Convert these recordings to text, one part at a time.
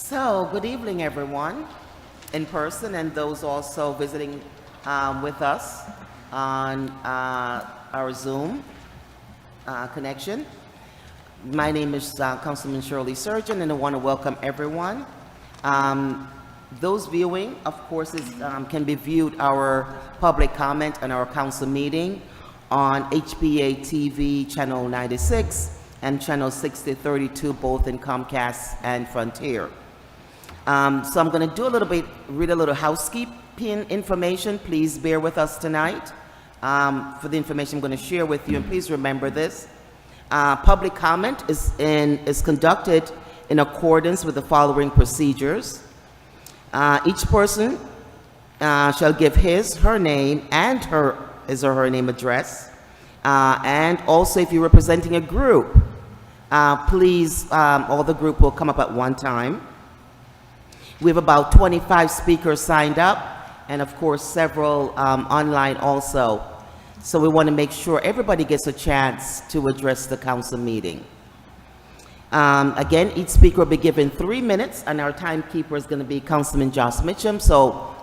So, good evening, everyone, in person and those also visiting with us on our Zoom connection. My name is Councilman Shirley Surgeon, and I want to welcome everyone. Those viewing, of course, can be viewed our public comment on our council meeting on HPA-TV channel 96 and channel 6032, both in Comcast and Frontier. So I'm going to read a little housekeeping information. Please bear with us tonight for the information I'm going to share with you, and please remember this. Public comment is conducted in accordance with the following procedures. Each person shall give her name and his or her name address. And also, if you're representing a group, please, all the group will come up at one time. We have about 25 speakers signed up, and of course, several online also. So we want to make sure everybody gets a chance to address the council meeting. Again, each speaker will be given 3 minutes, and our timekeeper is going to be Councilman Josh Mitchum. So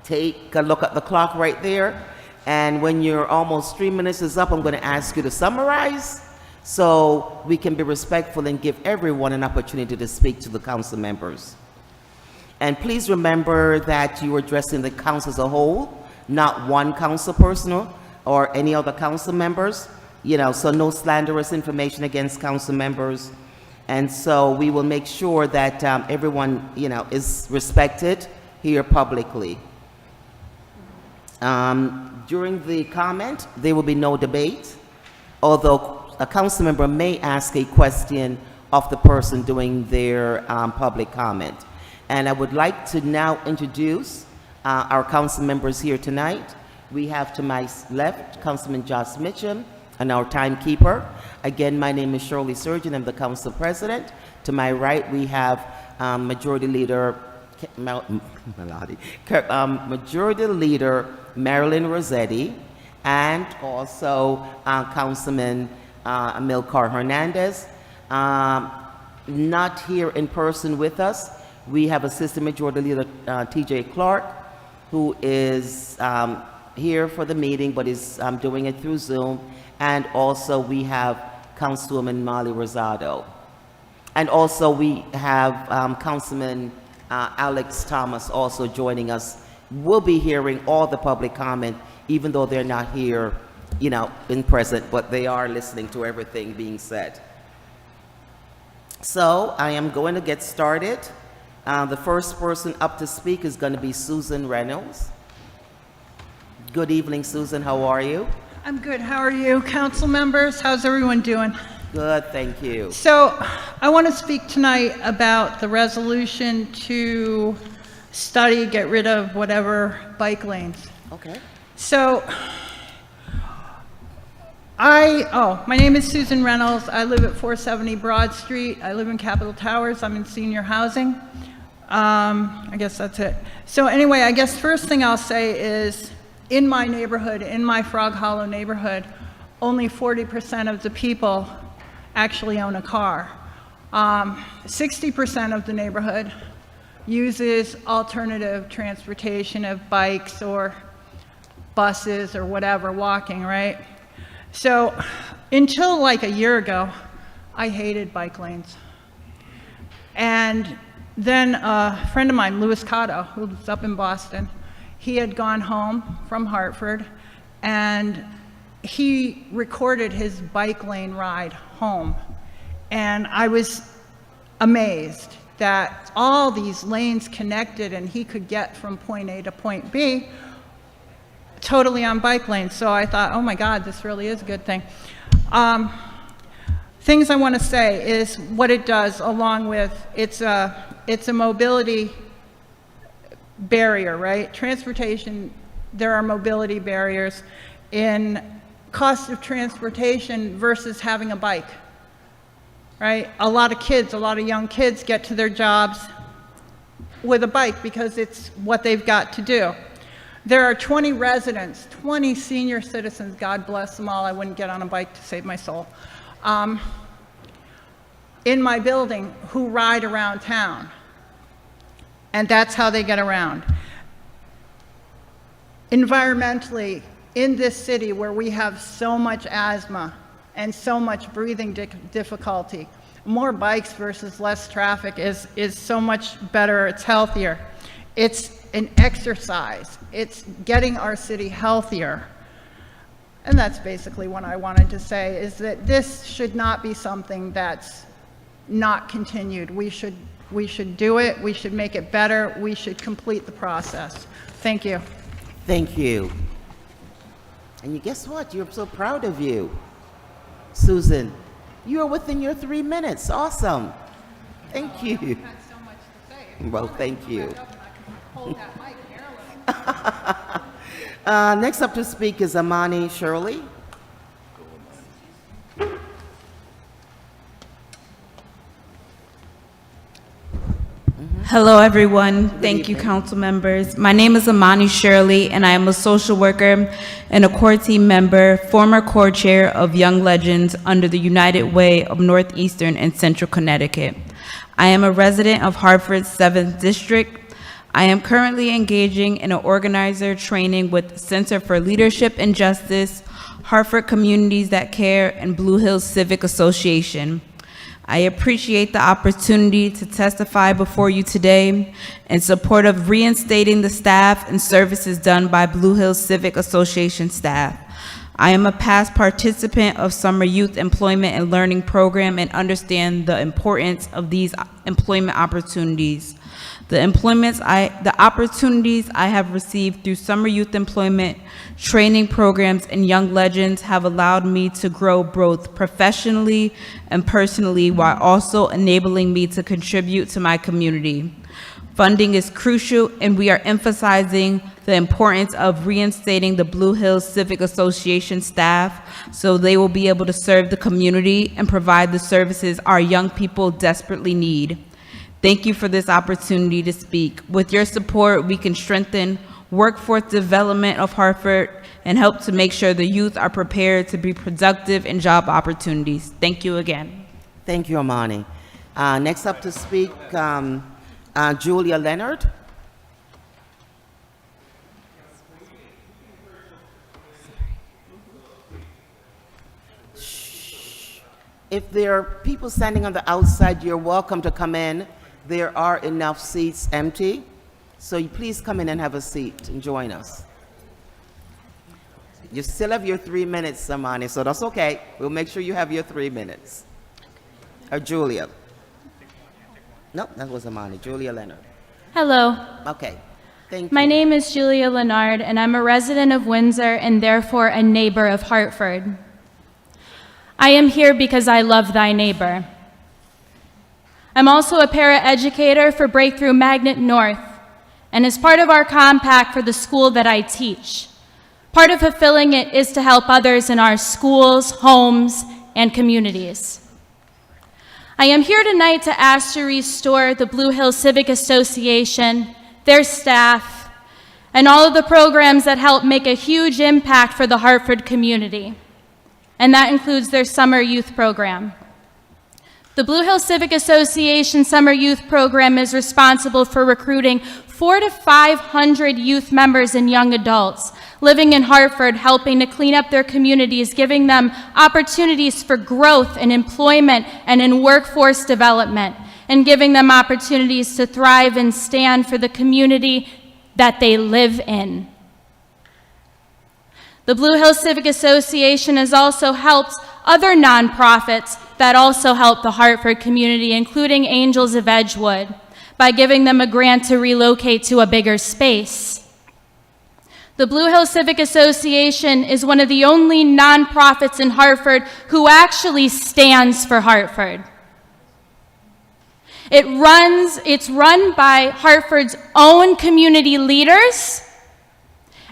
take a look at the clock right there, and when you're almost 3 minutes is up, I'm going to ask you to summarize so we can be respectful and give everyone an opportunity to speak to the council members. And please remember that you are addressing the council as a whole, not one council person or any other council members, so no slanderous information against council members. And so we will make sure that everyone, is respected here publicly. During the comment, there will be no debate, although a council member may ask a question of the person doing their public comment. And I would like to now introduce our council members here tonight. We have to my left, Councilman Josh Mitchum, and our timekeeper. Again, my name is Shirley Surgeon. I'm the council president. To my right, we have Majority Leader Marilyn Rossetti, and also Councilman Amilcar Hernandez. Not here in person with us, we have Assistant Majority Leader TJ Clark, who is here for the meeting, but is doing it through Zoom. And also we have Councilwoman Molly Rosado. And also we have Councilman Alex Thomas also joining us. We'll be hearing all the public comment, even though they're not here, in present, but they are listening to everything being said. So I am going to get started. The first person up to speak is going to be Susan Reynolds. Good evening, Susan. How are you? I'm good. How are you, council members? How's everyone doing? Good, thank you. So I want to speak tonight about the resolution to get rid of whatever bike lanes. Okay. So my name is Susan Reynolds. I live at 470 Broad Street. I live in Capitol Towers. I'm in senior housing. I guess that's it. So anyway, I guess first thing I'll say is, in my neighborhood, in my Frog Hollow neighborhood, only 40% of the people actually own a car. 60% of the neighborhood uses alternative transportation of bikes or buses or whatever, walking, right? So until like a year ago, I hated bike lanes. And then a friend of mine, Louis Cotto, who's up in Boston, he had gone home from Hartford, and he recorded his bike lane ride home. And I was amazed that all these lanes connected, and he could get from point A to point B totally on bike lanes. So I thought, oh my God, this really is a good thing. Things I want to say is what it does, along with it's a mobility barrier, right? Transportation, there are mobility barriers in cost of transportation versus having a bike, right? A lot of young kids get to their jobs with a bike because it's what they've got to do. There are 20 residents, 20 senior citizens, God bless them all, I wouldn't get on a bike to save my soul, in my building who ride around town and that's how they get around. Environmentally, in this city where we have so much asthma and so much breathing difficulty, more bikes versus less traffic is so much better, it's healthier. It's an exercise. It's getting our city healthier. And that's basically what I wanted to say, is that this should not be something that's not continued. We should do it, we should make it better, we should complete the process. Thank you. Thank you. And you guess what? You're so proud of you. Susan, you are within your 3 minutes. Awesome. Thank you. I had so much to say. Well, thank you. Hold that mic here a little. Next up to speak is Amani Shirley. Hello, everyone. Thank you, council members. My name is Amani Shirley, and I am a social worker and a core team member, former core chair of Young Legends under the United Way of Northeastern and Central Connecticut. I am a resident of Hartford's 7th District. I am currently engaging in an organizer training with Center for Leadership and Justice, Hartford Communities That Care, and Blue Hills Civic Association. I appreciate the opportunity to testify before you today in support of reinstating the staff and services done by Blue Hills Civic Association staff. I am a past participant of Summer Youth Employment and Learning Program and understand the importance of these employment opportunities. The opportunities I have received through Summer Youth Employment training programs and Young Legends have allowed me to grow both professionally and personally, while also enabling me to contribute to my community. Funding is crucial, and we are emphasizing the importance of reinstating the Blue Hills Civic Association staff so they will be able to serve the community and provide the services our young people desperately need. Thank you for this opportunity to speak. With your support, we can strengthen workforce development of Hartford and help to make sure the youth are prepared to be productive in job opportunities. Thank you again. Thank you, Amani. Next up to speak, Julia Leonard. If there are people standing on the outside, you're welcome to come in. There are enough seats empty, so you please come in and have a seat and join us. You still have your 3 minutes, Amani, so that's okay. We'll make sure you have your 3 minutes. Or Julia. No, that was Amani. Julia Leonard. Hello. Okay. Thank you. My name is Julia Leonard, and I'm a resident of Windsor and therefore a neighbor of Hartford. I am here because I love thy neighbor. I'm also a paraeducator for Breakthrough Magnet North, and as part of our compact for the school that I teach, part of fulfilling it is to help others in our schools, homes, and communities. I am here tonight to ask to restore the Blue Hills Civic Association, their staff, and all of the programs that help make a huge impact for the Hartford community, and that includes their summer youth program. The Blue Hills Civic Association Summer Youth Program is responsible for recruiting 400 to 500 youth members and young adults living in Hartford, helping to clean up their communities, giving them opportunities for growth and employment and in workforce development, and giving them opportunities to thrive and stand for the community that they live in. The Blue Hills Civic Association has also helped other nonprofits that also help the Hartford community, including Angels of Edgewood, by giving them a grant to relocate to a bigger space. The Blue Hills Civic Association is one of the only nonprofits in Hartford who actually stands for Hartford. It's run by Hartford's own community leaders,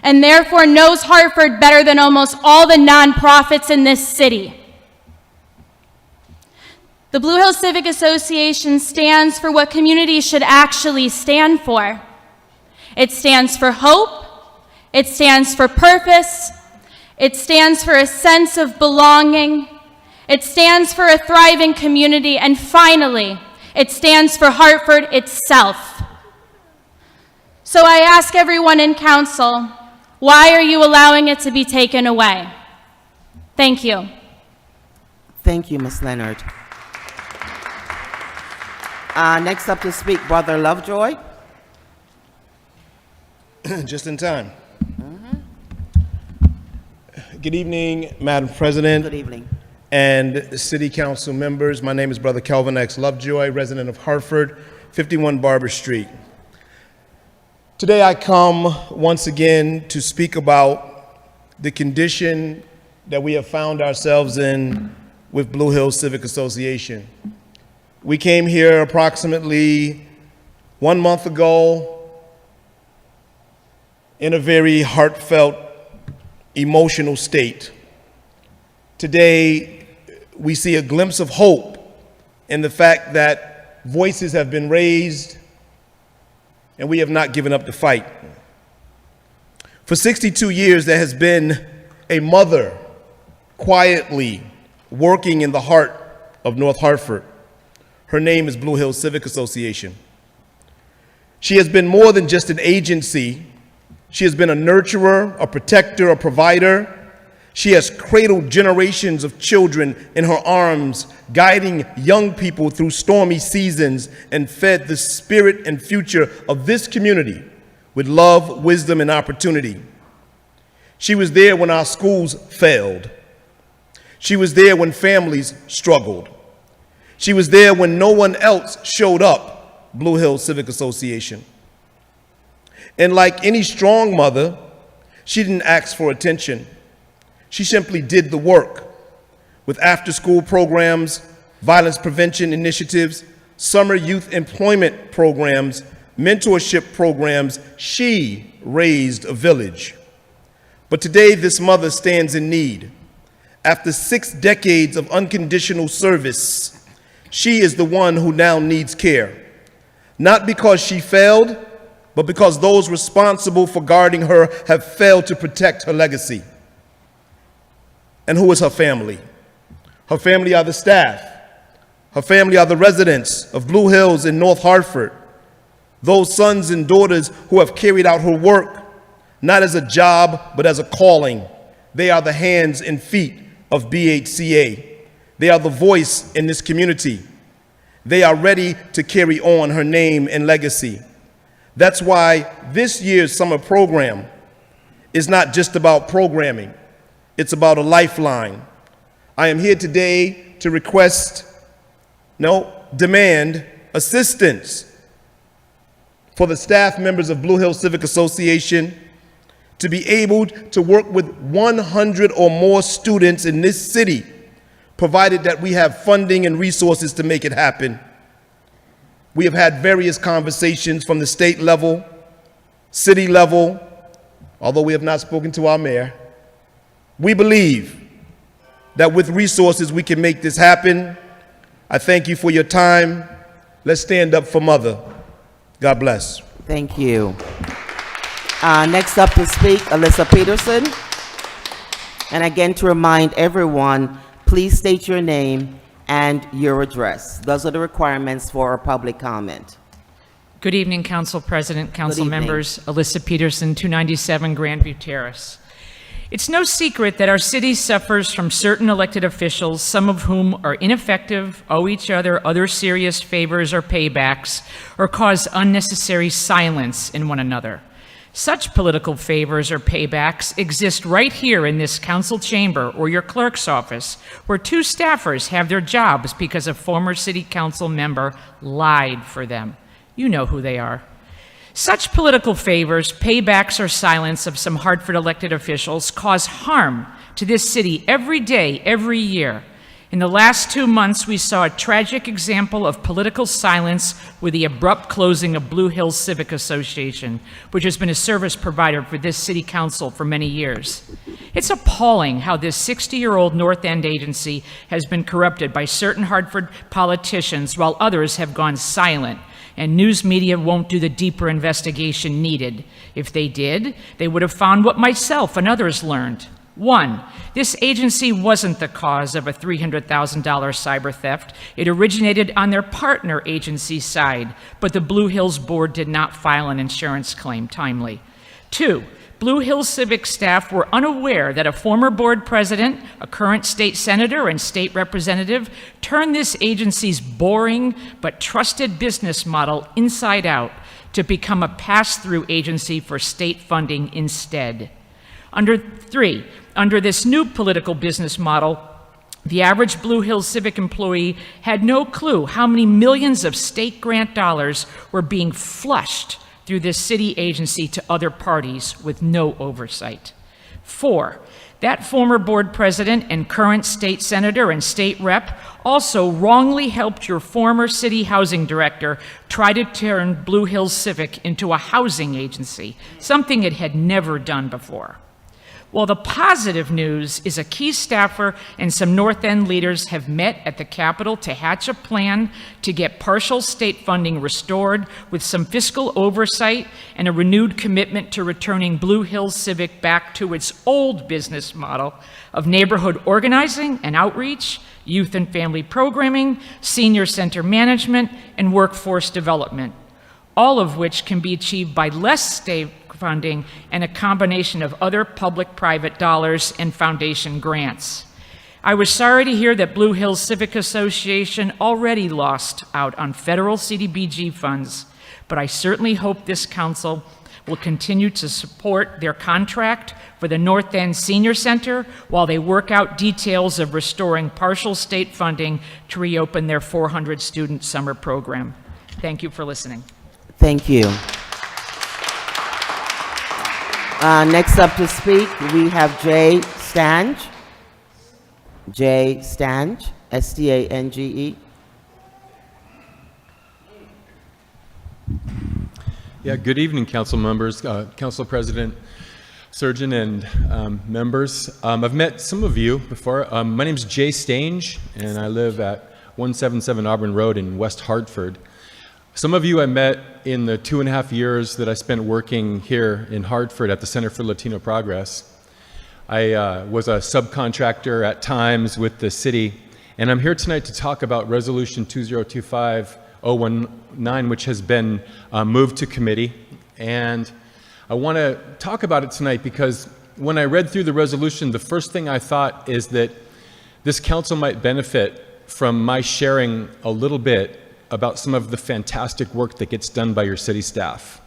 and therefore knows Hartford better than almost all the nonprofits in this city. The Blue Hills Civic Association stands for what communities should actually stand for. It stands for hope, it stands for purpose, it stands for a sense of belonging, it stands for a thriving community, and finally, it stands for Hartford itself. So I ask everyone in council, why are you allowing it to be taken away? Thank you. Thank you, Ms. Leonard. Next up to speak, Brother Lovejoy. Just in time. Good evening, Madam President. Good evening. And City Council members. My name is Brother Kelvin X. Lovejoy, resident of Hartford, 51 Barber Street. Today I come once again to speak about the condition that we have found ourselves in with Blue Hills Civic Association. We came here approximately 1 month ago in a very heartfelt, emotional state. Today, we see a glimpse of hope in the fact that voices have been raised and we have not given up the fight. For 62 years, there has been a mother quietly working in the heart of North Hartford. Her name is Blue Hills Civic Association. She has been more than just an agency. She has been a nurturer, a protector, a provider. She has cradled generations of children in her arms, guiding young people through stormy seasons, and fed the spirit and future of this community with love, wisdom, and opportunity. She was there when our schools failed. She was there when families struggled. She was there when no one else showed up, Blue Hills Civic Association. And like any strong mother, she didn't ask for attention. She simply did the work with after-school programs, violence prevention initiatives, summer youth employment programs, mentorship programs. She raised a village. But today, this mother stands in need. After 6 decades of unconditional service, she is the one who now needs care. Not because she failed, but because those responsible for guarding her have failed to protect her legacy. And who is her family? Her family are the staff. Her family are the residents of Blue Hills in North Hartford. Those sons and daughters who have carried out her work, not as a job, but as a calling. They are the hands and feet of BHCA. They are the voice in this community. They are ready to carry on her name and legacy. That's why this year's summer program is not just about programming. It's about a lifeline. I am here today to demand assistance for the staff members of Blue Hills Civic Association to be able to work with 100 or more students in this city, provided that we have funding and resources to make it happen. We have had various conversations from the state level, city level, although we have not spoken to our mayor. We believe that with resources we can make this happen. I thank you for your time. Let's stand up for Mother. God bless. Thank you. Next up to speak, Alyssa Peterson. And again, to remind everyone, please state your name and your address. Those are the requirements for public comment. Good evening, Council President, Council evening. members. Alyssa Peterson, 297 Grandview Terrace. It's no secret that our city suffers from certain elected officials, some of whom are ineffective, owe each other other serious favors or paybacks, or cause unnecessary silence in one another. Such political favors or paybacks exist right here in this council chamber or your clerk's office, where 2 staffers have their jobs because a former city council member lied for them. You know who they are. Such political favors, paybacks, or silence of some Hartford elected officials cause harm to this city every day, every year. In the last 2 months, we saw a tragic example of political silence with the abrupt closing of Blue Hills Civic Association, which has been a service provider for this city council for many years. It's appalling how this 60-year-old North End agency has been corrupted by certain Hartford politicians while others have gone silent, and news media won't do the deeper investigation needed. If they did, they would have found what myself and others learned. One, this agency wasn't the cause of a $300,000 cyber theft. It originated on their partner agency's side, but the Blue Hills Board did not file an insurance claim timely. Two, Blue Hills Civic staff were unaware that a former board president, a current state senator, and state representative turned this agency's boring but trusted business model inside out to become a pass-through agency for state funding instead. Three, under this new political business model, the average Blue Hills Civic employee had no clue how many millions of state grant dollars were being flushed through this city agency to other parties with no oversight. Four, that former board president and current state senator and state rep also wrongly helped your former city housing director try to turn Blue Hills Civic into a housing agency, something it had never done before. Well, the positive news is a key staffer and some North End leaders have met at the Capitol to hatch a plan to get partial state funding restored with some fiscal oversight and a renewed commitment to returning Blue Hills Civic back to its old business model of neighborhood organizing and outreach, youth and family programming, senior center management, and workforce development, all of which can be achieved by less state funding and a combination of other public-private dollars and foundation grants. I was sorry to hear that Blue Hills Civic Association already lost out on federal CDBG funds, but I certainly hope this council will continue to support their contract for the North End Senior Center while they work out details of restoring partial state funding to reopen their 400-student summer program. Thank you for listening. Thank you. Next up to speak, we have Jay Stange. Jay Stange, S-T-A-N-G-E. Yeah, good evening, council members, council president, surgeon, and members. I've met some of you before. My name's Jay Stange, and I live at 177 Auburn Road in West Hartford. Some of you I met in the 2.5 years that I spent working here in Hartford at the Center for Latino Progress. I was a subcontractor at times with the city, and I'm here tonight to talk about Resolution 2025-019, which has been moved to committee. And I want to talk about it tonight because when I read through the resolution, the first thing I thought is that this council might benefit from my sharing a little bit about some of the fantastic work that gets done by your city staff.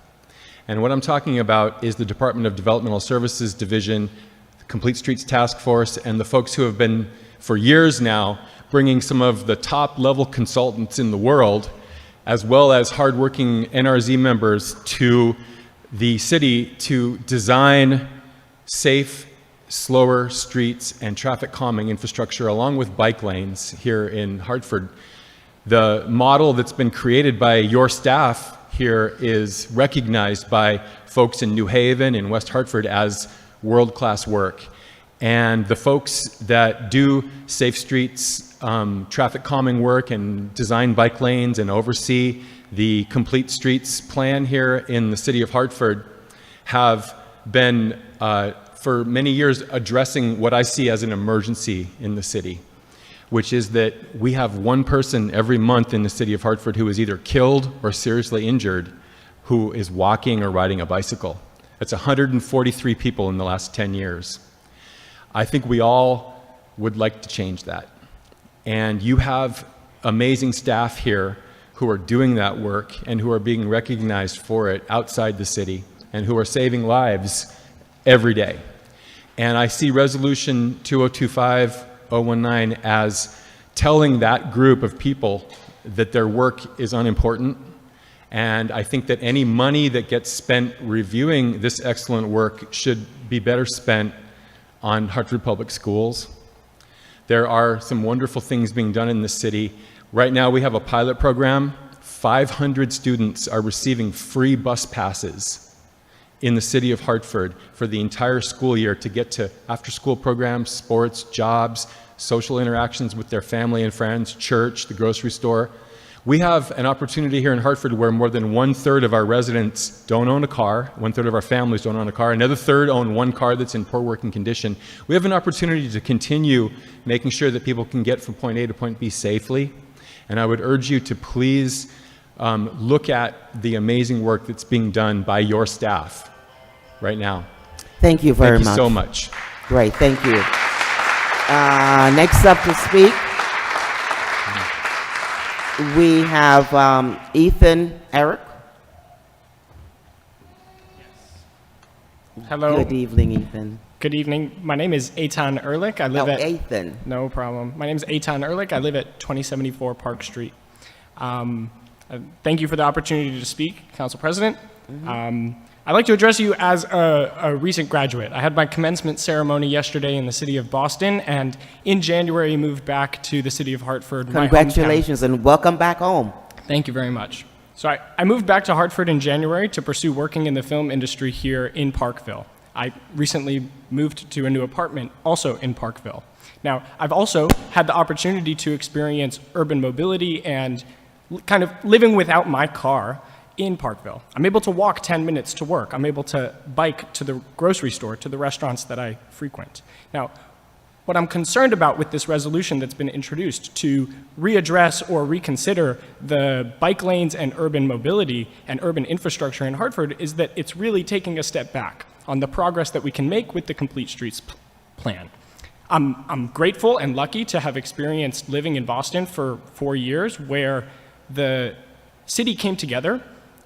And what I'm talking about is the Department of Developmental Services Division, the Complete Streets Task Force, and the folks who have been, for years now, bringing some of the top level consultants in the world, as well as hardworking NRZ members to the city to design safe, slower streets and traffic calming infrastructure along with bike lanes here in Hartford. The model that's been created by your staff here is recognized by folks in New Haven and West Hartford as world-class work. And the folks that do safe streets, traffic calming work and design bike lanes and oversee the Complete Streets plan here in the city of Hartford have been, for many years, addressing what I see as an emergency in the city, which is that we have one person every month in the city of Hartford who is either killed or seriously injured who is walking or riding a bicycle. That's 143 people in the last 10 years. I think we all would like to change that. And you have amazing staff here who are doing that work and who are being recognized for it outside the city and who are saving lives every day. And I see Resolution 2025-019 as telling that group of people that their work is unimportant. And I think that any money that gets spent reviewing this excellent work should be better spent on Hartford Public Schools. There are some wonderful things being done in this city. Right now we have a pilot program. 500 students are receiving free bus passes in the city of Hartford for the entire school year to get to after-school programs, sports, jobs, social interactions with their family and friends, church, the grocery store. We have an opportunity here in Hartford where more than 1/3 of our residents don't own a car, 1/3 of our families don't own a car, another third own one car that's in poor working condition. We have an opportunity to continue making sure that people can get from point A to point B safely. And I would urge you to please look at the amazing work that's being done by your staff right now. Thank you very much. Thank you so much. Great, thank you. Next up to speak, we have Ethan Eric. Hello. Good evening, Ethan. Good evening. My name is Eitan Ehrlich. I live at Ethan. No problem. My name is Eitan Ehrlich. I live at 2074 Park Street. Thank you for the opportunity to speak, Council President. I'd like to address you as a recent graduate. I had my commencement ceremony yesterday in the city of Boston, and in January moved back to the city of Hartford. my hometown. Congratulations and welcome back home. Thank you very much. So I moved back to Hartford in January to pursue working in the film industry here in Parkville. I recently moved to a new apartment also in Parkville. Now, I've also had the opportunity to experience urban mobility and kind of living without my car in Parkville. I'm able to walk 10 minutes to work. I'm able to bike to the grocery store, to the restaurants that I frequent. Now, what I'm concerned about with this resolution that's been introduced to readdress or reconsider the bike lanes and urban mobility and urban infrastructure in Hartford is that it's really taking a step back on the progress that we can make with the Complete Streets plan. I'm grateful and lucky to have experienced living in Boston for 4 years where the city came together,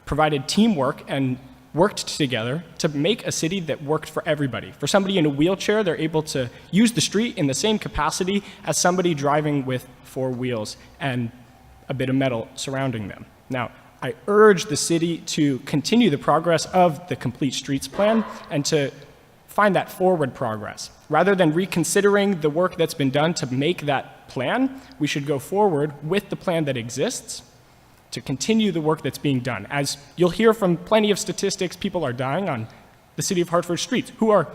provided teamwork, and worked together to make a city that worked for everybody. For somebody in a wheelchair, they're able to use the street in the same capacity as somebody driving with 4 wheels and a bit of metal surrounding them. Now, I urge the city to continue the progress of the Complete Streets plan and to find that forward progress. Rather than reconsidering the work that's been done to make that plan, we should go forward with the plan that exists to continue the work that's being done. As you'll hear from plenty of statistics, people are dying on the city of Hartford streets who are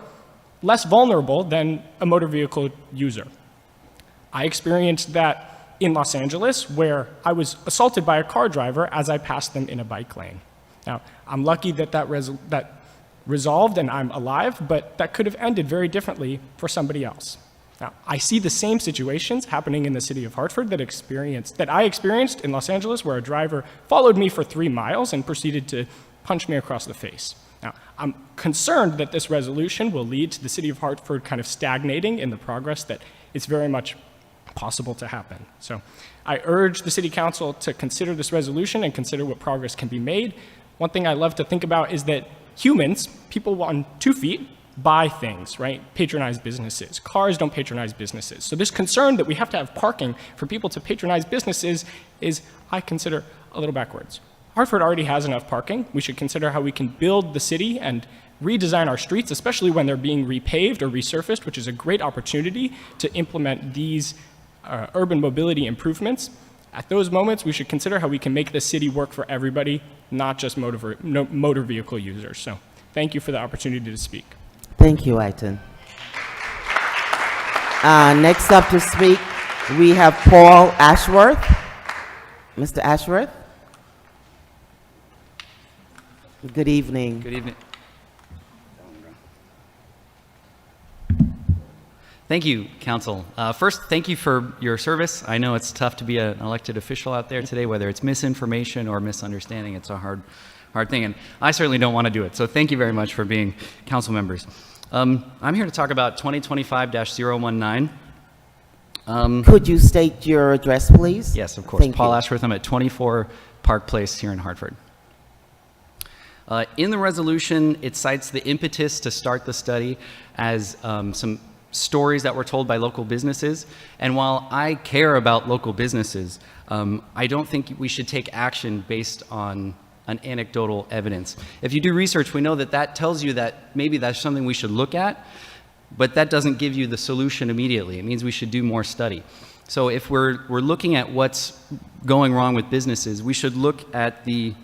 less vulnerable than a motor vehicle user. I experienced that in Los Angeles, where I was assaulted by a car driver as I passed them in a bike lane. Now, I'm lucky that that resolved and I'm alive, but that could have ended very differently for somebody else. Now, I see the same situations happening in the city of Hartford that I experienced in Los Angeles, where a driver followed me for 3 miles and proceeded to punch me across the face. Now, I'm concerned that this resolution will lead to the city of Hartford kind of stagnating in the progress that is very much possible to happen. So I urge the city council to consider this resolution and consider what progress can be made. One thing I love to think about is that humans, people on 2 feet, buy things, right? Patronize businesses. Cars don't patronize businesses. So this concern that we have to have parking for people to patronize businesses is, I consider, a little backwards. Hartford already has enough parking. We should consider how we can build the city and redesign our streets, especially when they're being repaved or resurfaced, which is a great opportunity to implement these urban mobility improvements. At those moments, we should consider how we can make the city work for everybody, not just motor vehicle users. So thank you for the opportunity to speak. Thank you, Aiton. Next up to speak, we have Paul Ashworth. Mr. Ashworth? Good evening. Good evening. Thank you, Council. First, thank you for your service. I know it's tough to be an elected official out there today, whether it's misinformation or misunderstanding. It's a hard thing, and I certainly don't want to do it. So thank you very much for being council members. I'm here to talk about 2025-019. Could you state your address, please? Yes, of course. Thank Paul you. Ashworth. I'm at 24 Park Place here in Hartford. In the resolution, it cites the impetus to start the study as some stories that were told by local businesses. And while I care about local businesses, I don't think we should take action based on an anecdotal evidence. If you do research, we know that that tells you that maybe that's something we should look at, but that doesn't give you the solution immediately. It means we should do more study. So if we're looking at what's going wrong with businesses, we should look at the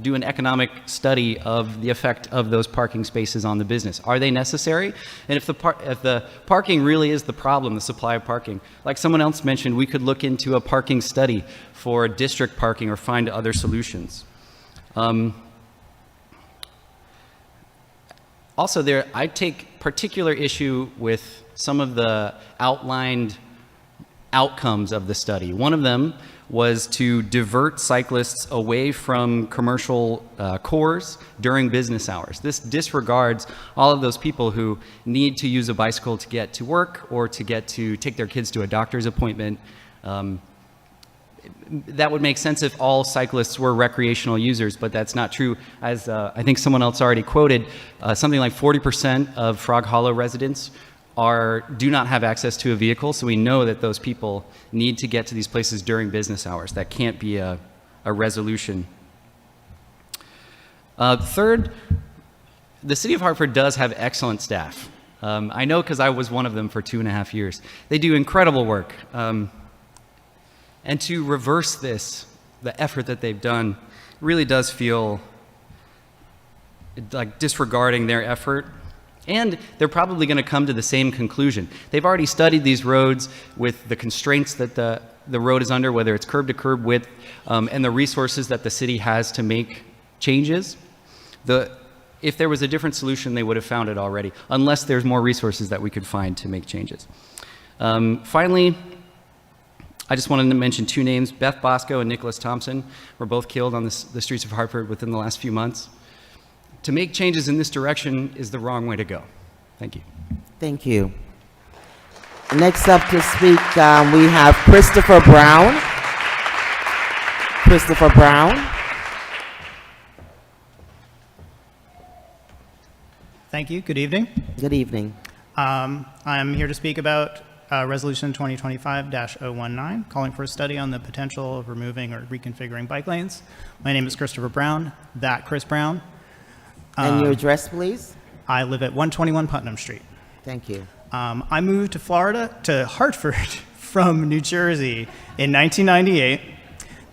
do an economic study of the effect of those parking spaces on the business. Are they necessary? And if the parking really is the problem, the supply of parking, like someone else mentioned, we could look into a parking study for district parking or find other solutions. Also, I take particular issue with some of the outlined outcomes of the study. One of them was to divert cyclists away from commercial cores during business hours. This disregards all of those people who need to use a bicycle to get to work or to take their kids to a doctor's appointment. That would make sense if all cyclists were recreational users, but that's not true. As I think someone else already quoted, something like 40% of Frog Hollow residents do not have access to a vehicle, so we know that those people need to get to these places during business hours. That can't be a resolution. Third, the City of Hartford does have excellent staff. I know because I was one of them for 2.5 years. They do incredible work. And to reverse this, the effort that they've done, really does feel like disregarding their effort. And they're probably going to come to the same conclusion. They've already studied these roads with the constraints that the road is under, whether it's curb to curb width, and the resources that the city has to make changes. If there was a different solution, they would have found it already, unless there's more resources that we could find to make changes. Finally, I just wanted to mention 2 names. Beth Bosco and Nicholas Thompson were both killed on the streets of Hartford within the last few months. To make changes in this direction is the wrong way to go. Thank you. Thank you. Next up to speak, we have Christopher Brown. Christopher Brown. Thank you. Good evening. Good evening. I'm here to speak about Resolution 2025-019, calling for a study on the potential of removing or reconfiguring bike lanes. My name is Christopher Brown, that Chris Brown. And your address, please? I live at 121 Putnam Street. Thank you. I moved to Hartford from New Jersey in 1998.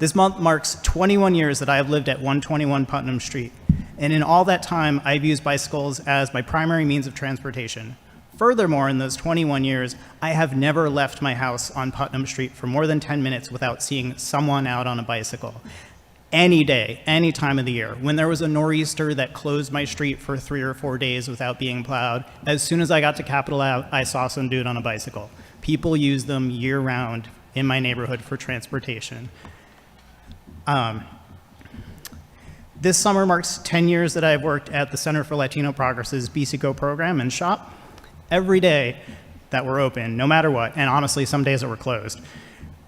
This month marks 21 years that I have lived at 121 Putnam Street. And in all that time, I've used bicycles as my primary means of transportation. Furthermore, in those 21 years, I have never left my house on Putnam Street for more than 10 minutes without seeing someone out on a bicycle. Any day, any time of the year. When there was a nor'easter that closed my street for 3 or 4 days without being plowed, as soon as I got to Capitol Ave, I saw some dude on a bicycle. People use them year-round in my neighborhood for transportation. This summer marks 10 years that I've worked at the Center for Latino Progress's BCCO program and shop. Every day that we're open, no matter what, and honestly, some days that we're closed,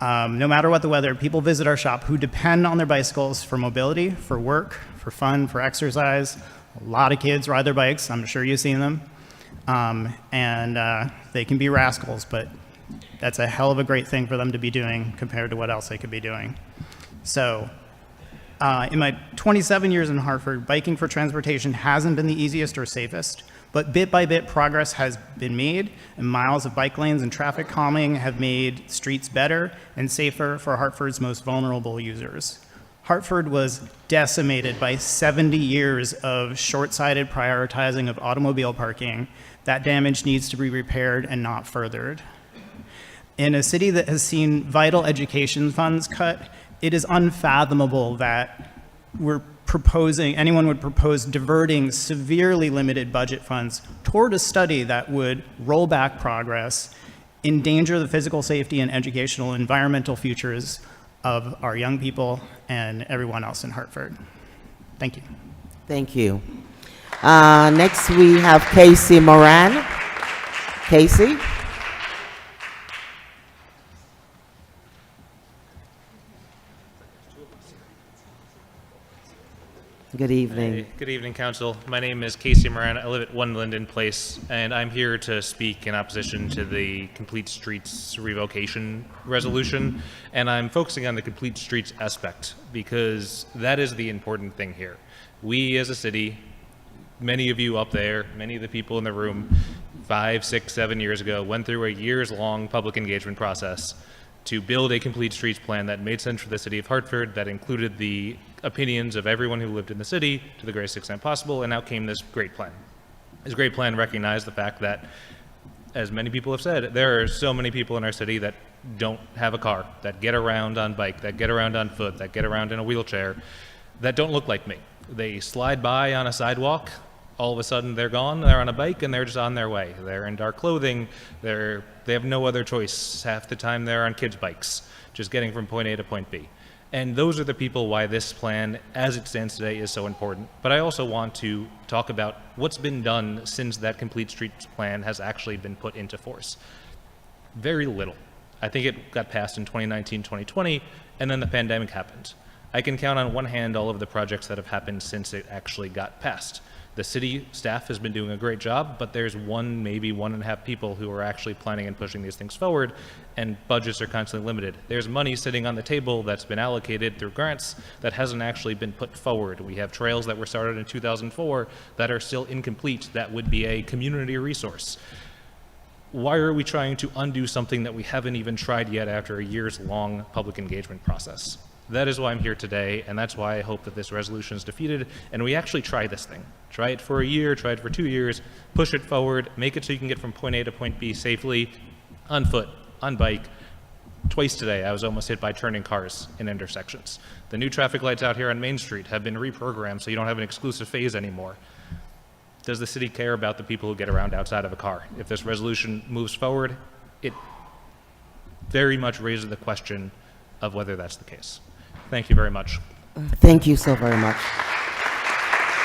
no matter what the weather, people visit our shop who depend on their bicycles for mobility, for work, for fun, for exercise. A lot of kids ride their bikes. I'm sure you've seen them. And they can be rascals, but that's a hell of a great thing for them to be doing compared to what else they could be doing. So in my 27 years in Hartford, biking for transportation hasn't been the easiest or safest. But bit by bit, progress has been made, and miles of bike lanes and traffic calming have made streets better and safer for Hartford's most vulnerable users. Hartford was decimated by 70 years of short-sighted prioritizing of automobile parking. That damage needs to be repaired and not furthered. In a city that has seen vital education funds cut, it is unfathomable that anyone would propose diverting severely limited budget funds toward a study that would roll back progress, endanger the physical safety and educational and environmental futures of our young people and everyone else in Hartford. Thank you. Thank you. Next, we have Casey Moran. Casey? Good evening. Hey, good evening, Council. My name is Casey Moran. I live at 1 Linden Place, and I'm here to speak in opposition to the Complete Streets revocation resolution. And I'm focusing on the Complete Streets aspect because that is the important thing here. We as a city, many of you up there, many of the people in the room, 5, 6, 7 years ago, went through a years-long public engagement process to build a complete streets plan that made sense for the city of Hartford, that included the opinions of everyone who lived in the city to the greatest extent possible, and out came this great plan. This great plan recognized the fact that, as many people have said, there are so many people in our city that don't have a car, that get around on bike, that get around on foot, that get around in a wheelchair, that don't look like me. They slide by on a sidewalk, all of a sudden they're gone, they're on a bike, and they're just on their way. They're in dark clothing, they have no other choice. Half the time they're on kids' bikes, just getting from point A to point B. And those are the people why this plan, as it stands today, is so important. But I also want to talk about what's been done since that Complete Streets plan has actually been put into force. Very little. I think it got passed in 2019, 2020, and then the pandemic happened. I can count on one hand all of the projects that have happened since it actually got passed. The city staff has been doing a great job, but there's one, maybe 1.5 people who are actually planning and pushing these things forward, and budgets are constantly limited. There's money sitting on the table that's been allocated through grants that hasn't actually been put forward. We have trails that were started in 2004 that are still incomplete that would be a community resource. Why are we trying to undo something that we haven't even tried yet after a years-long public engagement process? That is why I'm here today, and that's why I hope that this resolution is defeated, and we actually try this thing. Try it for a year, try it for 2 years, push it forward, make it so you can get from point A to point B safely, on foot, on bike. Twice today, I was almost hit by turning cars in intersections. The new traffic lights out here on Main Street have been reprogrammed so you don't have an exclusive phase anymore. Does the city care about the people who get around outside of a car? If this resolution moves forward, it very much raises the question of whether that's the case. Thank you very much. Thank you so very much.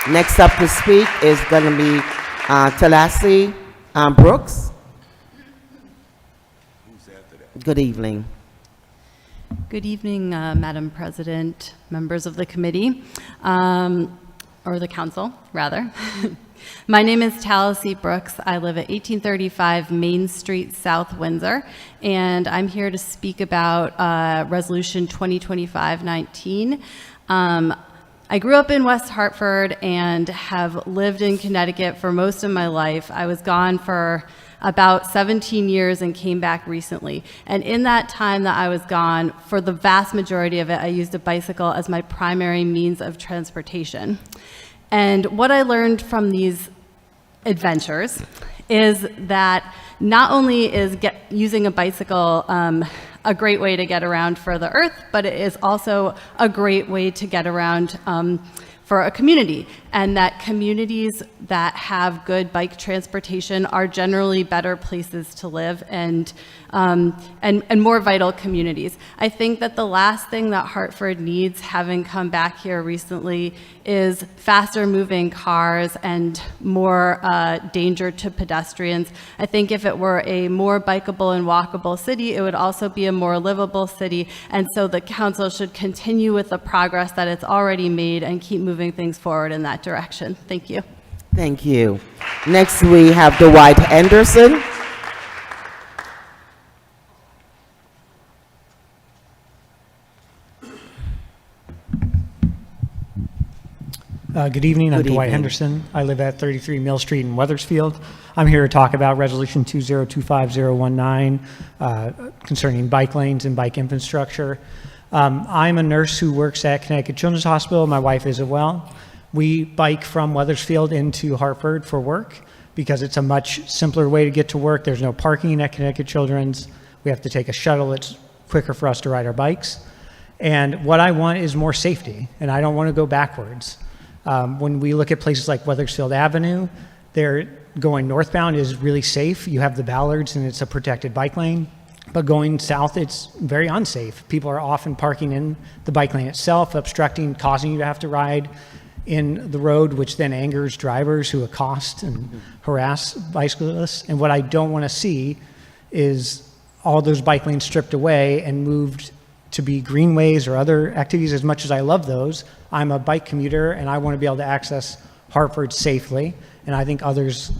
Next up to speak is going to be Talassi Brooks. Good evening. Good evening, Madam President, members of the committee, or the council, rather. My name is Talassi Brooks. I live at 1835 Main Street, South Windsor, and I'm here to speak about Resolution 2025-19. I grew up in West Hartford and have lived in Connecticut for most of my life. I was gone for about 17 years and came back recently. And in that time that I was gone, for the vast majority of it, I used a bicycle as my primary means of transportation. And what I learned from these adventures is that not only is using a bicycle a great way to get around for the earth, but it is also a great way to get around for a community, and that communities that have good bike transportation are generally better places to live and more vital communities. I think that the last thing that Hartford needs, having come back here recently, is faster moving cars and more danger to pedestrians. I think if it were a more bikeable and walkable city, it would also be a more livable city, and so the council should continue with the progress that it's already made and keep moving things forward in that direction. Thank you. Thank you. Next, we have Dwight Anderson. Good evening. I'm Good Dwight evening. Henderson. I live at 33 Mill Street in Weathersfield. I'm here to talk about Resolution 2025019 concerning bike lanes and bike infrastructure. I'm a nurse who works at Connecticut Children's Hospital. My wife is as well. We bike from Weathersfield into Hartford for work because it's a much simpler way to get to work. There's no parking at Connecticut Children's. We have to take a shuttle. It's quicker for us to ride our bikes. And what I want is more safety, and I don't want to go backwards. When we look at places like Weathersfield Avenue, they're going northbound is really safe. You have the ballards and it's a protected bike lane. But going south, it's very unsafe. People are often parking in the bike lane itself, obstructing, causing you to have to ride in the road, which then angers drivers who accost and harass bicyclists. And what I don't want to see is all those bike lanes stripped away and moved to be greenways or other activities. As much as I love those, I'm a bike commuter and I want to be able to access Hartford safely, and I think others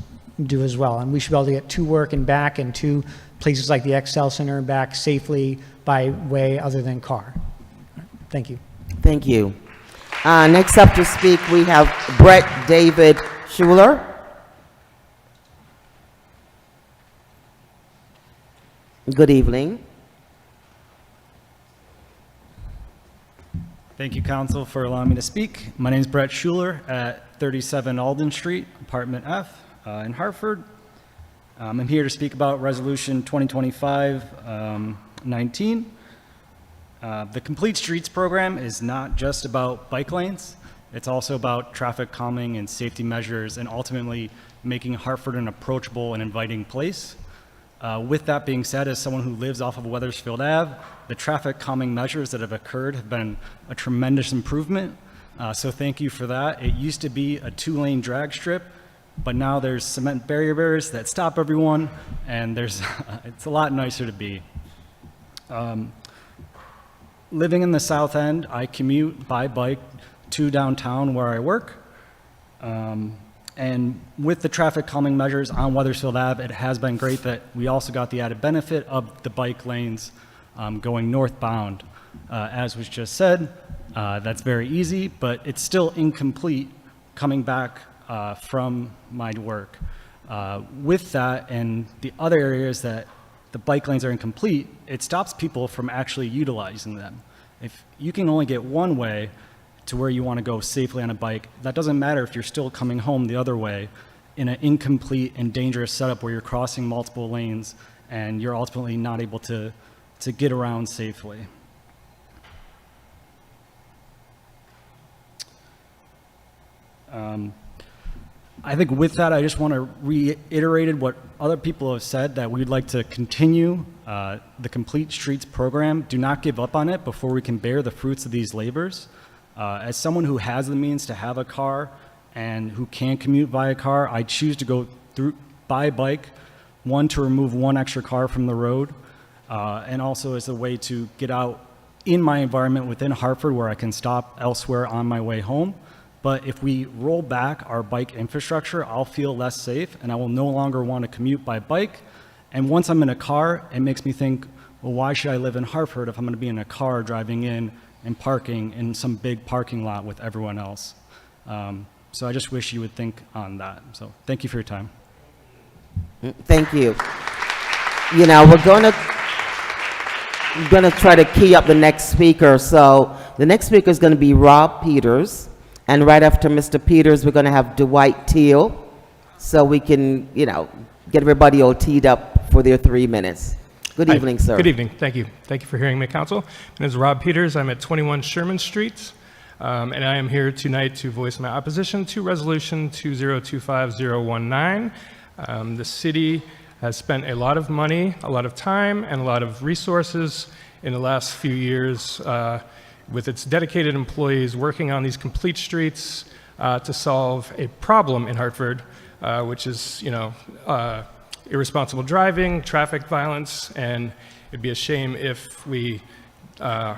do as well. And we should be able to get to work and back and to places like the Excel Center and back safely by way other than car. Thank you. Thank you. Next up to speak, we have Brett David Schuler. Good evening. Thank you, Council, for allowing me to speak. My name is Brett Schuler at 37 Alden Street, Apartment F in Hartford. I'm here to speak about Resolution 2025-19. The Complete Streets program is not just about bike lanes. It's also about traffic calming and safety measures and ultimately making Hartford an approachable and inviting place. With that being said, as someone who lives off of Wethersfield Ave, the traffic calming measures that have occurred have been a tremendous improvement. So thank you for that. It used to be a 2-lane drag strip, but now there's cement barriers that stop everyone, and it's a lot nicer to be. Living in the South End, I commute by bike to downtown where I work. And with the traffic calming measures on Wethersfield Ave, it has been great that we also got the added benefit of the bike lanes going northbound. As was just said, that's very easy, but it's still incomplete coming back from my work. With that and the other areas that the bike lanes are incomplete, it stops people from actually utilizing them. If you can only get one way to where you want to go safely on a bike, that doesn't matter if you're still coming home the other way in an incomplete and dangerous setup where you're crossing multiple lanes and you're ultimately not able to get around safely. I think with that, I just want to reiterate what other people have said, that we'd like to continue the Complete Streets program. Do not give up on it before we can bear the fruits of these labors. As someone who has the means to have a car and who can commute by car, I choose to go through by bike, one, to remove one extra car from the road, and also as a way to get out in my environment within Hartford where I can stop elsewhere on my way home. But if we roll back our bike infrastructure, I'll feel less safe and I will no longer want to commute by bike. And once I'm in a car, it makes me think, well, why should I live in Hartford if I'm going to be in a car driving in and parking in some big parking lot with everyone else? So I just wish you would think on that. So thank you for your time. Thank you. You know, we're gonna try to key up the next speaker. So the next speaker is going to be Rob Peters. And right after Mr. Peters, we're going to have Dwight Teal, so we can, you know, get everybody all teed up for their 3 minutes. Good evening, sir. Good evening. Thank you. Thank you for hearing me, Council. My name is Rob Peters. I'm at 21 Sherman Street, and I am here tonight to voice my opposition to Resolution 2025-019. The city has spent a lot of money, a lot of time, and a lot of resources in the last few years with its dedicated employees working on these complete streets to solve a problem in Hartford, which is, you know, irresponsible driving, traffic violence, and it'd be a shame if we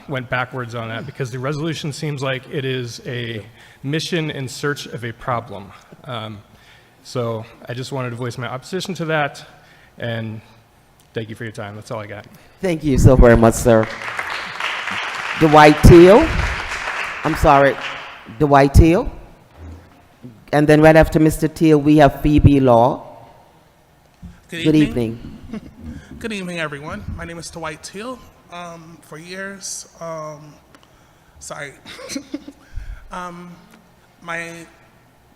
went backwards on that, because the resolution seems like it is a mission in search of a problem. So I just wanted to voice my opposition to that, and thank you for your time. That's all I got. Thank you so very much, sir. Dwight Teal. I'm sorry, Dwight Teal. And then right after Mr. Teal, we have Phoebe Law. Good evening. Good evening, everyone. My name is Dwight Teal. For years,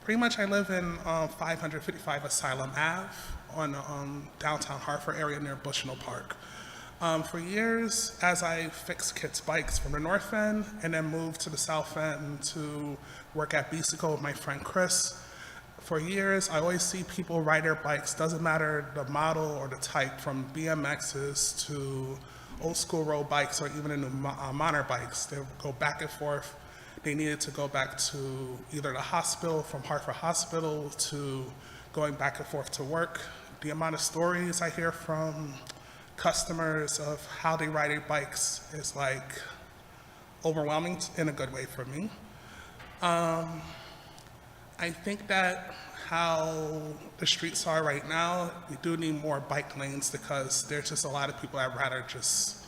pretty much I live in 555 Asylum Ave on downtown Hartford area near Bushnell Park. For years, as I fixed kids' bikes from the north end and then moved to the south end to work at Bisico with my friend Chris, for years, I always see people ride their bikes, doesn't matter the model or the type, from BMXs to old school road bikes or even the new modern bikes. They go back and forth. They needed to go back to either the hospital, from Hartford Hospital, to going back and forth to work. The amount of stories I hear from customers of how they ride their bikes is like overwhelming in a good way for me. I think that how the streets are right now, we do need more bike lanes because there's just a lot of people that rather just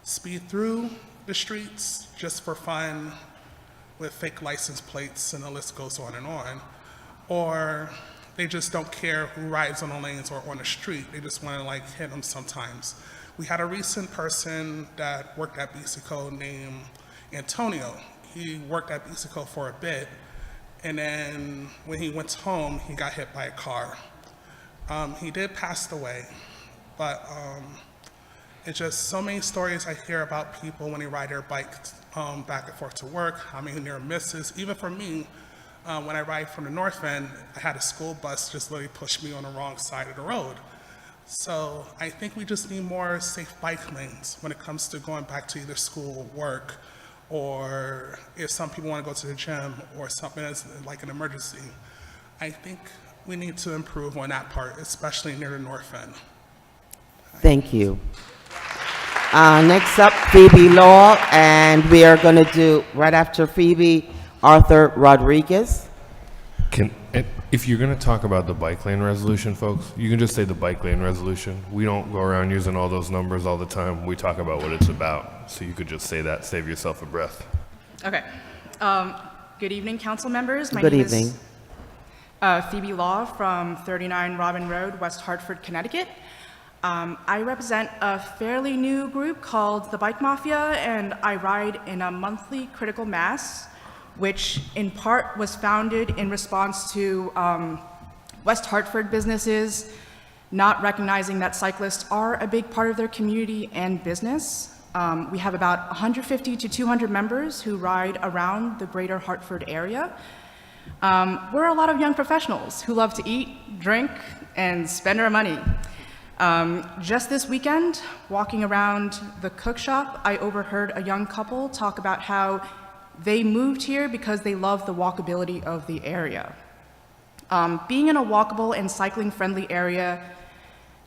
speed through the streets just for fun with fake license plates, and the list goes on, or they just don't care who rides on the lanes or on the street. They just want to like hit them sometimes. We had a recent person that worked at Bisico named Antonio. he worked at BCO for a bit, and then when he went home, he got hit by a car. He did pass away, but it's just so many stories I hear about people when they ride their bikes back and forth to work, how many near misses. Even for me, when I ride from the north end, I had a school bus just literally push me on the wrong side of the road. So I think we just need more safe bike lanes when it comes to going back to either school, work, or if some people want to go to the gym or something that's like an emergency. I think we need to improve on that part, especially near the north end. Thank you. Next up, Phoebe Law, and we are going to do, right after Phoebe, Arthur Rodriguez. If you're going to talk about the bike lane resolution, folks, you can just say the bike lane resolution. We don't go around using all those numbers all the time. We talk about what it's about. So you could just say that, save yourself a breath. Okay. Good evening, council members. My Good name evening. is Phoebe Law from 39 Robin Road, West Hartford, Connecticut. I represent a fairly new group called the Bike Mafia, and I ride in a monthly critical mass, which in part was founded in response to West Hartford businesses not recognizing that cyclists are a big part of their community and business. We have about 150 to 200 members who ride around the greater Hartford area. We're a lot of young professionals who love to eat, drink, and spend our money. Just this weekend, walking around the cook shop, I overheard a young couple talk about how they moved here because they love the walkability of the area. Being in a walkable and cycling-friendly area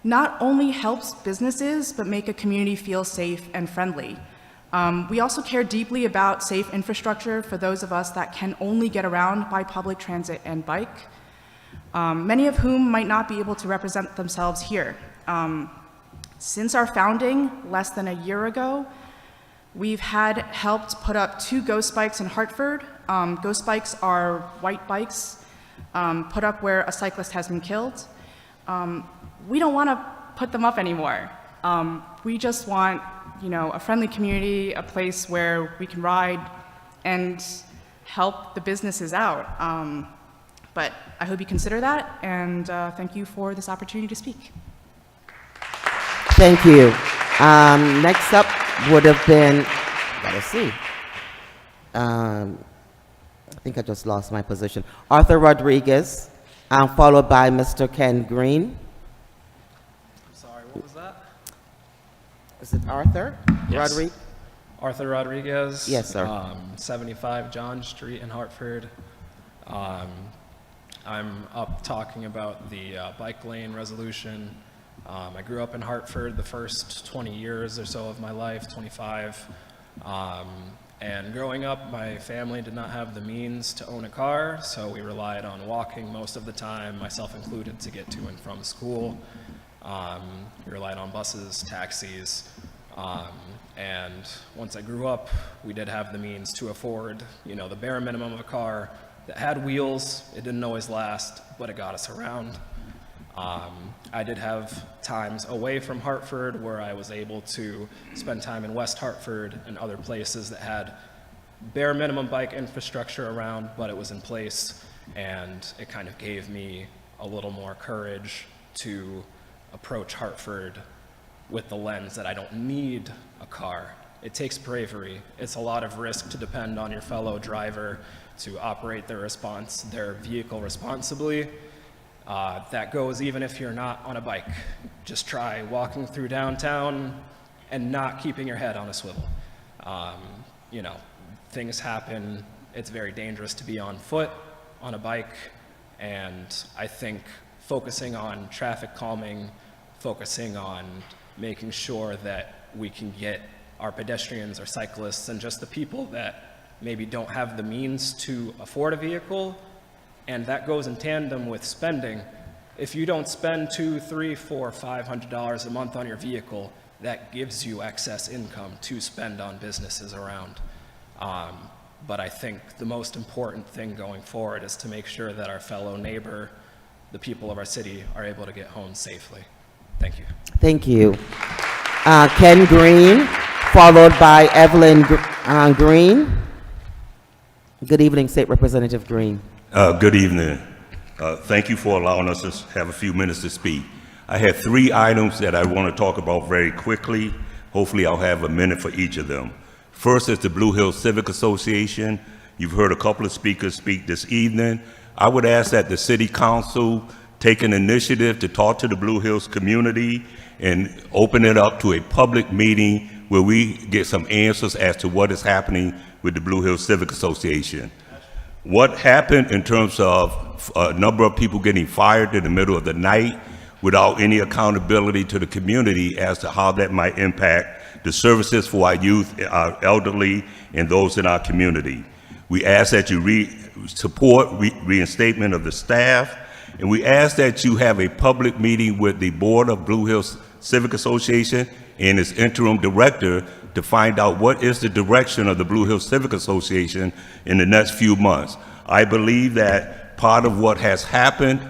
not only helps businesses, but make a community feel safe and friendly. We also care deeply about safe infrastructure for those of us that can only get around by public transit and bike, many of whom might not be able to represent themselves here. Since our founding less than a year ago, we've had helped put up 2 ghost bikes in Hartford. Ghost bikes are white bikes put up where a cyclist has been killed. We don't want to put them up anymore. We just want, a friendly community, a place where we can ride and help the businesses out. But I hope you consider that, and thank you for this opportunity to speak. Thank you. Next up would have been, gotta see. I think I just lost my position. Arthur Rodriguez, followed by Mr. Ken Green. I'm sorry, what was that? Is it Arthur? Yes. Rodriguez? Arthur Rodriguez. Yes, sir. 75 John Street in Hartford. I'm up talking about the bike lane resolution. I grew up in Hartford the first 20 years or so of my life, 25. And growing up, my family did not have the means to own a car, so we relied on walking most of the time, myself included, to get to and from school. We relied on buses, taxis, and once I grew up, we did have the means to afford, the bare minimum of a car that had wheels. It didn't always last, but it got us around. I did have times away from Hartford where I was able to spend time in West Hartford and other places that had bare minimum bike infrastructure around, but it was in place, and it kind of gave me a little more courage to approach Hartford with the lens that I don't need a car. It takes bravery. It's a lot of risk to depend on your fellow driver to operate their vehicle responsibly. That goes even if you're not on a bike. Just try walking through downtown and not keeping your head on a swivel. Things happen. It's very dangerous to be on foot, on a bike, and I think focusing on traffic calming, focusing on making sure that we can get our pedestrians or cyclists and just the people that maybe don't have the means to afford a vehicle, and that goes in tandem with spending. If you don't spend $200, $300, $400, $500 a month on your vehicle, that gives you excess income to spend on businesses around. But I think the most important thing going forward is to make sure that our fellow neighbor, the people of our city, are able to get home safely. Thank you. Thank you. Ken Green, followed by Evelyn Green. Good evening, State Representative Green. Good evening. Thank you for allowing us to have a few minutes to speak. I have 3 items that I want to talk about very quickly. Hopefully I'll have a minute for each of them. First is the Blue Hills Civic Association. You've heard a couple of speakers speak this evening. I would ask that the City Council take an initiative to talk to the Blue Hills community and open it up to a public meeting where we get some answers as to what is happening with the Blue Hills Civic Association. What happened in terms of a number of people getting fired in the middle of the night without any accountability to the community as to how that might impact the services for our youth, our elderly, and those in our community. We ask that you support reinstatement of the staff, and we ask that you have a public meeting with the Board of Blue Hills Civic Association and its interim director to find out what is the direction of the Blue Hills Civic Association in the next few months. I believe that part of what has happened,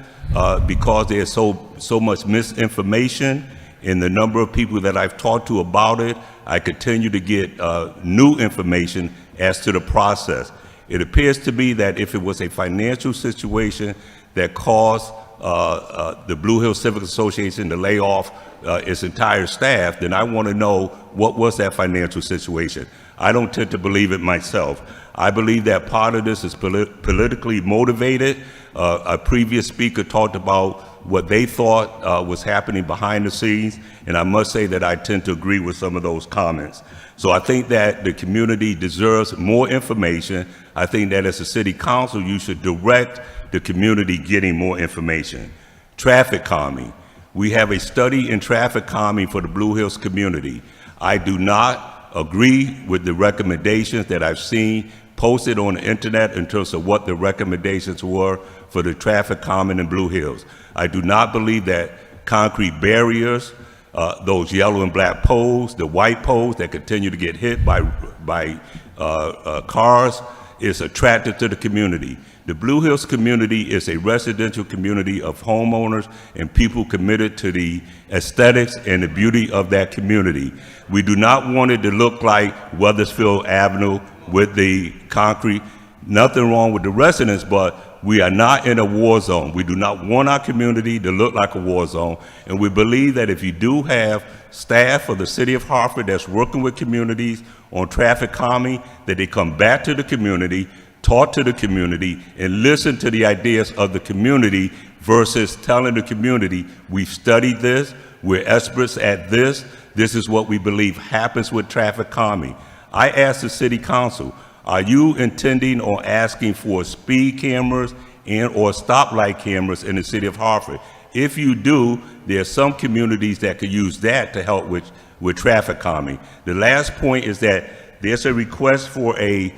because there's so much misinformation in the number of people that I've talked to about it, I continue to get new information as to the process. It appears to be that if it was a financial situation that caused the Blue Hills Civic Association to lay off its entire staff, then I want to know what was that financial situation. I don't tend to believe it myself. I believe that part of this is politically motivated. A previous speaker talked about what they thought was happening behind the scenes, and I must say that I tend to agree with some of those comments. So I think that the community deserves more information. I think that as a city council, you should direct the community getting more information. Traffic calming. We have a study in traffic calming for the Blue Hills community. I do not agree with the recommendations that I've seen posted on the internet in terms of what the recommendations were for the traffic calming in Blue Hills. I do not believe that concrete barriers, those yellow and black poles, the white poles that continue to get hit by cars, is attractive to the community. The Blue Hills community is a residential community of homeowners and people committed to the aesthetics and the beauty of that community. We do not want it to look like Weathersfield Avenue with the concrete. Nothing wrong with the residents, but we are not in a war zone. We do not want our community to look like a war zone. And we believe that if you do have staff of the city of Hartford that's working with communities on traffic calming, that they come back to the community, talk to the community, and listen to the ideas of the community versus telling the community, we've studied this, we're experts at this, this is what we believe happens with traffic calming. I asked the city council, are you intending on asking for speed cameras and or stoplight cameras in the city of Hartford? If you do, there are some communities that could use that to help with traffic calming. The last point is that there's a request for a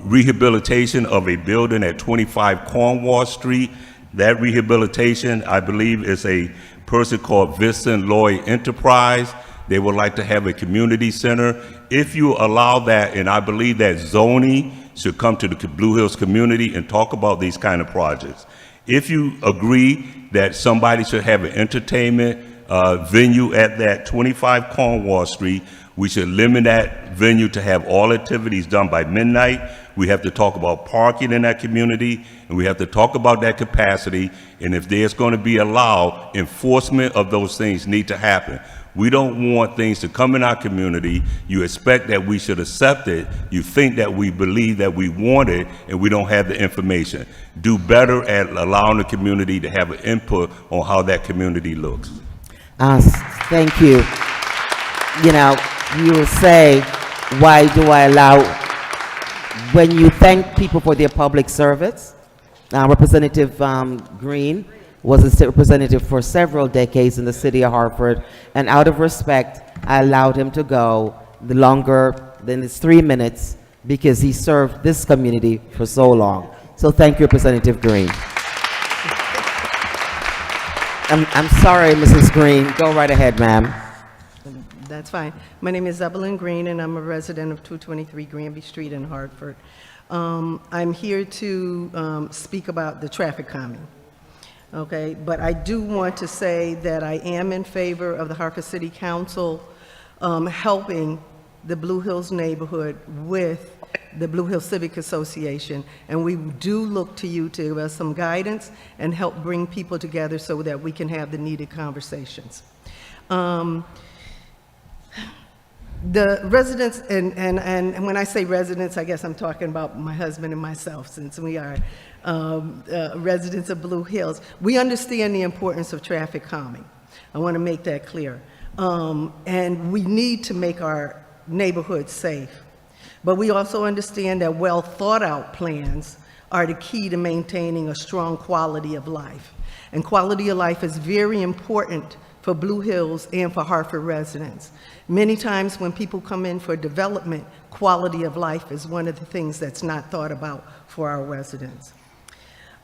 rehabilitation of a building at 25 Cornwall Street. That rehabilitation, I believe, is a person called Vincent Lloyd Enterprise. They would like to have a community center. If you allow that, and I believe that zoning should come to the Blue Hills community and talk about these kind of projects. If you agree that somebody should have an entertainment venue at that 25 Cornwall Street, we should limit that venue to have all activities done by midnight. We have to talk about parking in that community, and we have to talk about that capacity. And if there's going to be allowed, enforcement of those things need to happen. We don't want things to come in our community. You expect that we should accept it. You think that we believe that we want it, and we don't have the information. Do better at allowing the community to have an input on how that community looks. Thank you. You know, you will say, why do I allow, when you thank people for their public service, Representative Green was a state representative for several decades in the city of Hartford, and out of respect, I allowed him to go longer than his 3 minutes because he served this community for so long. So thank you, Representative Green. I'm sorry, Mrs. Green. Go right ahead, ma'am. That's fine. My name is Evelyn Green, and I'm a resident of 223 Granby Street in Hartford. I'm here to speak about the traffic calming. Okay, but I do want to say that I am in favor of the Hartford City Council helping the Blue Hills neighborhood with the Blue Hill Civic Association, and we do look to you to give us some guidance and help bring people together so that we can have the needed conversations. The residents, and when I say residents, I guess I'm talking about my husband and myself, since we are residents of Blue Hills. We understand the importance of traffic calming. I want to make that clear. And we need to make our neighborhoods safe. But we also understand that well thought out plans are the key to maintaining a strong quality of life. And quality of life is very important for Blue Hills and for Hartford residents. Many times when people come in for development, quality of life is one of the things that's not thought about for our residents.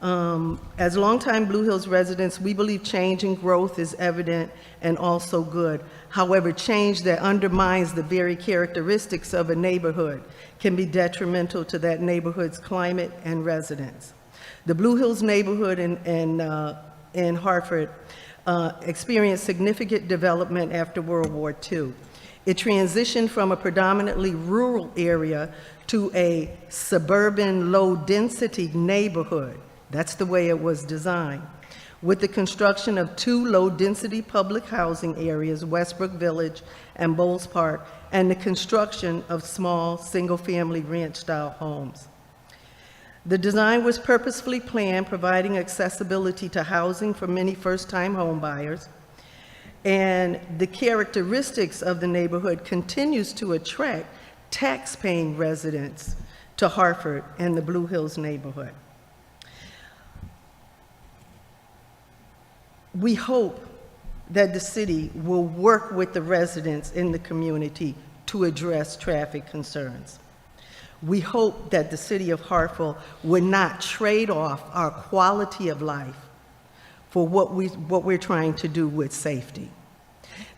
As longtime Blue Hills residents, we believe change and growth is evident and also good. However, change that undermines the very characteristics of a neighborhood can be detrimental to that neighborhood's climate and residents. The Blue Hills neighborhood in Hartford experienced significant development after World War II. It transitioned from a predominantly rural area to a suburban, low-density neighborhood. That's the way it was designed. With the construction of 2 low-density public housing areas, Westbrook Village and Bowles Park, and the construction of small, single-family ranch-style homes. The design was purposefully planned, providing accessibility to housing for many first-time home buyers. And the characteristics of the neighborhood continues to attract tax-paying residents to Hartford and the Blue Hills neighborhood. We hope that the city will work with the residents in the community to address traffic concerns. We hope that the city of Hartford would not trade off our quality of life for what we're trying to do with safety.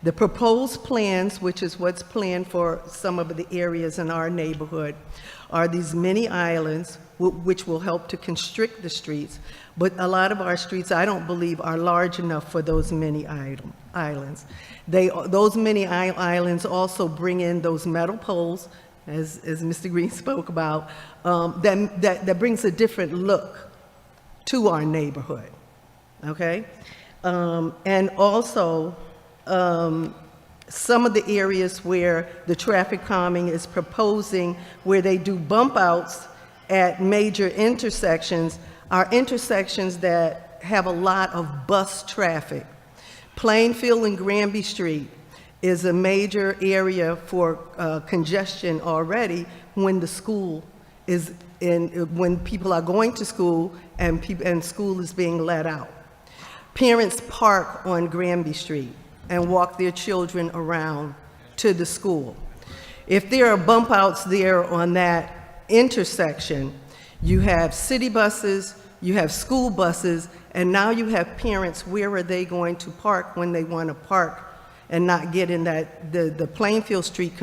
The proposed plans, which is what's planned for some of the areas in our neighborhood, are these mini islands which will help to constrict the streets, but a lot of our streets, I don't believe, are large enough for those mini islands. Those mini islands also bring in those metal poles, as Mr. Green spoke about, that brings a different look to our neighborhood, okay? And also, some of the areas where the traffic calming is proposing, where they do bump outs at major intersections, are intersections that have a lot of bus traffic. Plainfield and Granby Street is a major area for congestion already when the school is when people are going to school and school is being let out. Parents park on Granby Street and walk their children around to the school. If there are bump outs there on that intersection, you have city buses, you have school buses, and now you have parents, where are they going to park when they want to park and not get in the Plainfield Street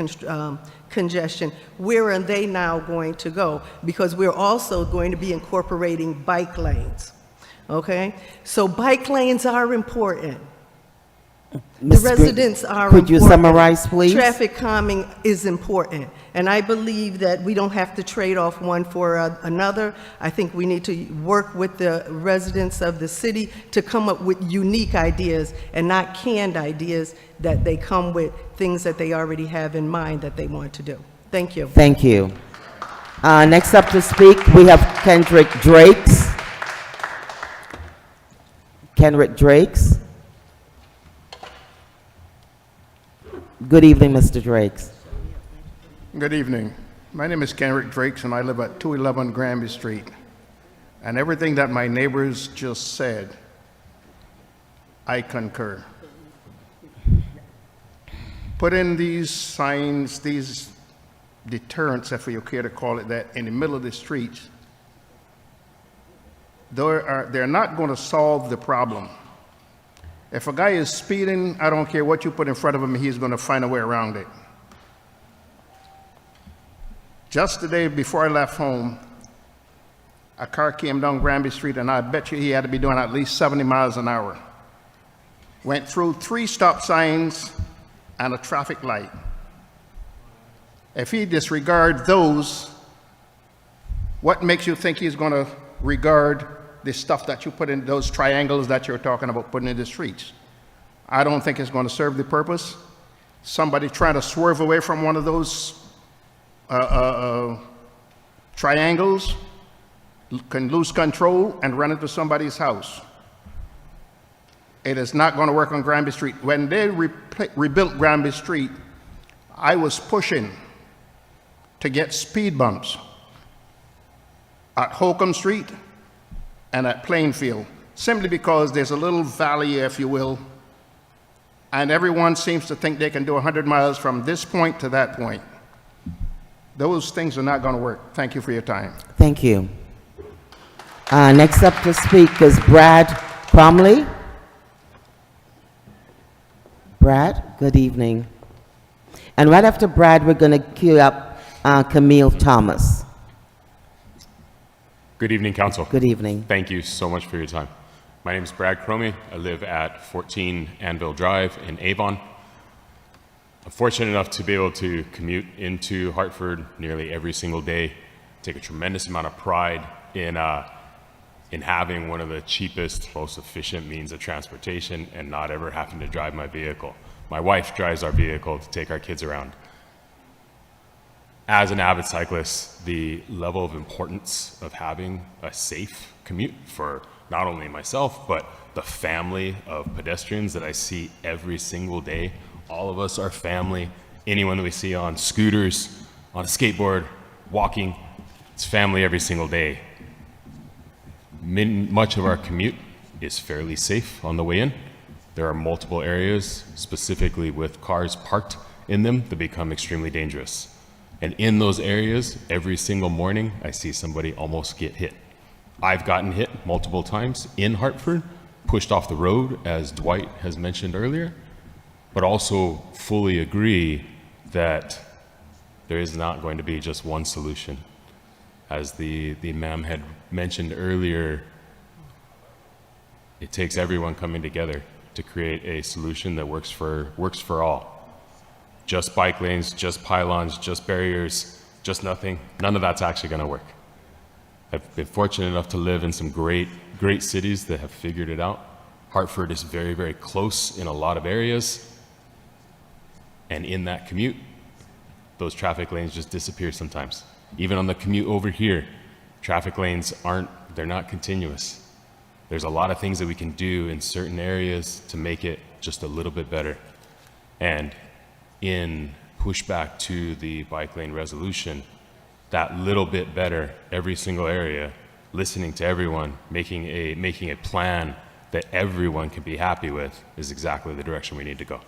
congestion? Where are they now going to go? Because we're also going to be incorporating bike lanes, okay? So bike lanes are important. The residents are important. Could you summarize, please? Traffic calming is important. And I believe that we don't have to trade off one for another. I think we need to work with the residents of the city to come up with unique ideas and not canned ideas that they come with things that they already have in mind that they want to do. Thank you. Thank you. Next up to speak, we have Kendrick Drakes. Kendrick Drakes. Good evening, Mr. Drakes. Good evening. My name is Kendrick Drakes, and I live at 211 Granby Street. And everything that my neighbors just said, I concur. Put in these signs, these deterrents, if you care to call it that, in the middle of the streets. They're not going to solve the problem. If a guy is speeding, I don't care what you put in front of him, he's going to find a way around it. Just the day before I left home, a car came down Granby Street, and I bet you he had to be doing at least 70 miles an hour. Went through 3 stop signs and a traffic light. If he disregards those, What makes you think he's going to regard the stuff that you put in those triangles that you're talking about putting in the streets? I don't think it's going to serve the purpose. Somebody trying to swerve away from one of those triangles can lose control and run into somebody's house. It is not going to work on Granby Street. When they rebuilt Granby Street, I was pushing to get speed bumps at Holcomb Street and at Plainfield, simply because there's a little valley, if you will, and everyone seems to think they can do 100 miles from this point to that point. Those things are not going to work. Thank you for your time. Thank you. Next up to speak is Brad Cromley. Brad, good evening. And right after Brad, we're going to queue up Camille Thomas. Good evening, Council. Good evening. Thank you so much for your time. My name is Brad Cromie. I live at 14 Anvil Drive in Avon. I'm fortunate enough to be able to commute into Hartford nearly every single day. Take a tremendous amount of pride in having one of the cheapest, most efficient means of transportation and not ever having to drive my vehicle. My wife drives our vehicle to take our kids around. As an avid cyclist, the level of importance of having a safe commute for not only myself, but the family of pedestrians that I see every single day. All of us are family. Anyone we see on scooters, on a skateboard, walking, it's family every single day. Much of our commute is fairly safe on the way in. There are multiple areas, specifically with cars parked in them, that become extremely dangerous. And in those areas, every single morning, I see somebody almost get hit. I've gotten hit multiple times in Hartford, pushed off the road, as Dwight has mentioned earlier, but also fully agree that there is not going to be just one solution. As the ma'am had mentioned earlier, it takes everyone coming together to create a solution that works for all. Just bike lanes, just pylons, just barriers, just nothing. None of that's actually going to work. I've been fortunate enough to live in some great cities that have figured it out. Hartford is very, very close in a lot of areas. And in that commute, those traffic lanes just disappear sometimes. Even on the commute over here, traffic lanes they're not continuous. There's a lot of things that we can do in certain areas to make it just a little bit better. And in pushback to the bike lane resolution, that little bit better every single area, listening to everyone, making a plan that everyone can be happy with is exactly the direction we need to go.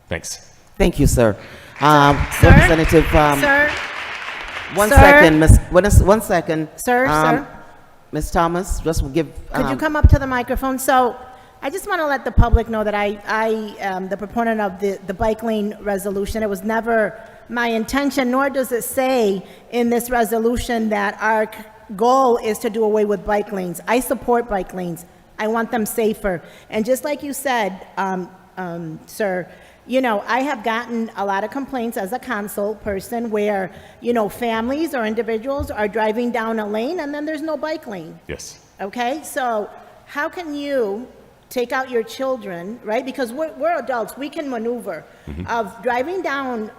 Thanks. Thank you, sir. Sir? Representative, Sir? One Sir? second, Miss. 1 second. Sir? Ms. Thomas, just give. Could you come up to the microphone? So I just want to let the public know that I am the proponent of the bike lane resolution. It was never my intention, nor does it say in this resolution that our goal is to do away with bike lanes. I support bike lanes. I want them safer. And just like you said, sir, I have gotten a lot of complaints as a council person where, families or individuals are driving down a lane and then there's no bike lane. Yes. Okay, so how can you take out your children, right? Because we're adults, we can maneuver, of driving down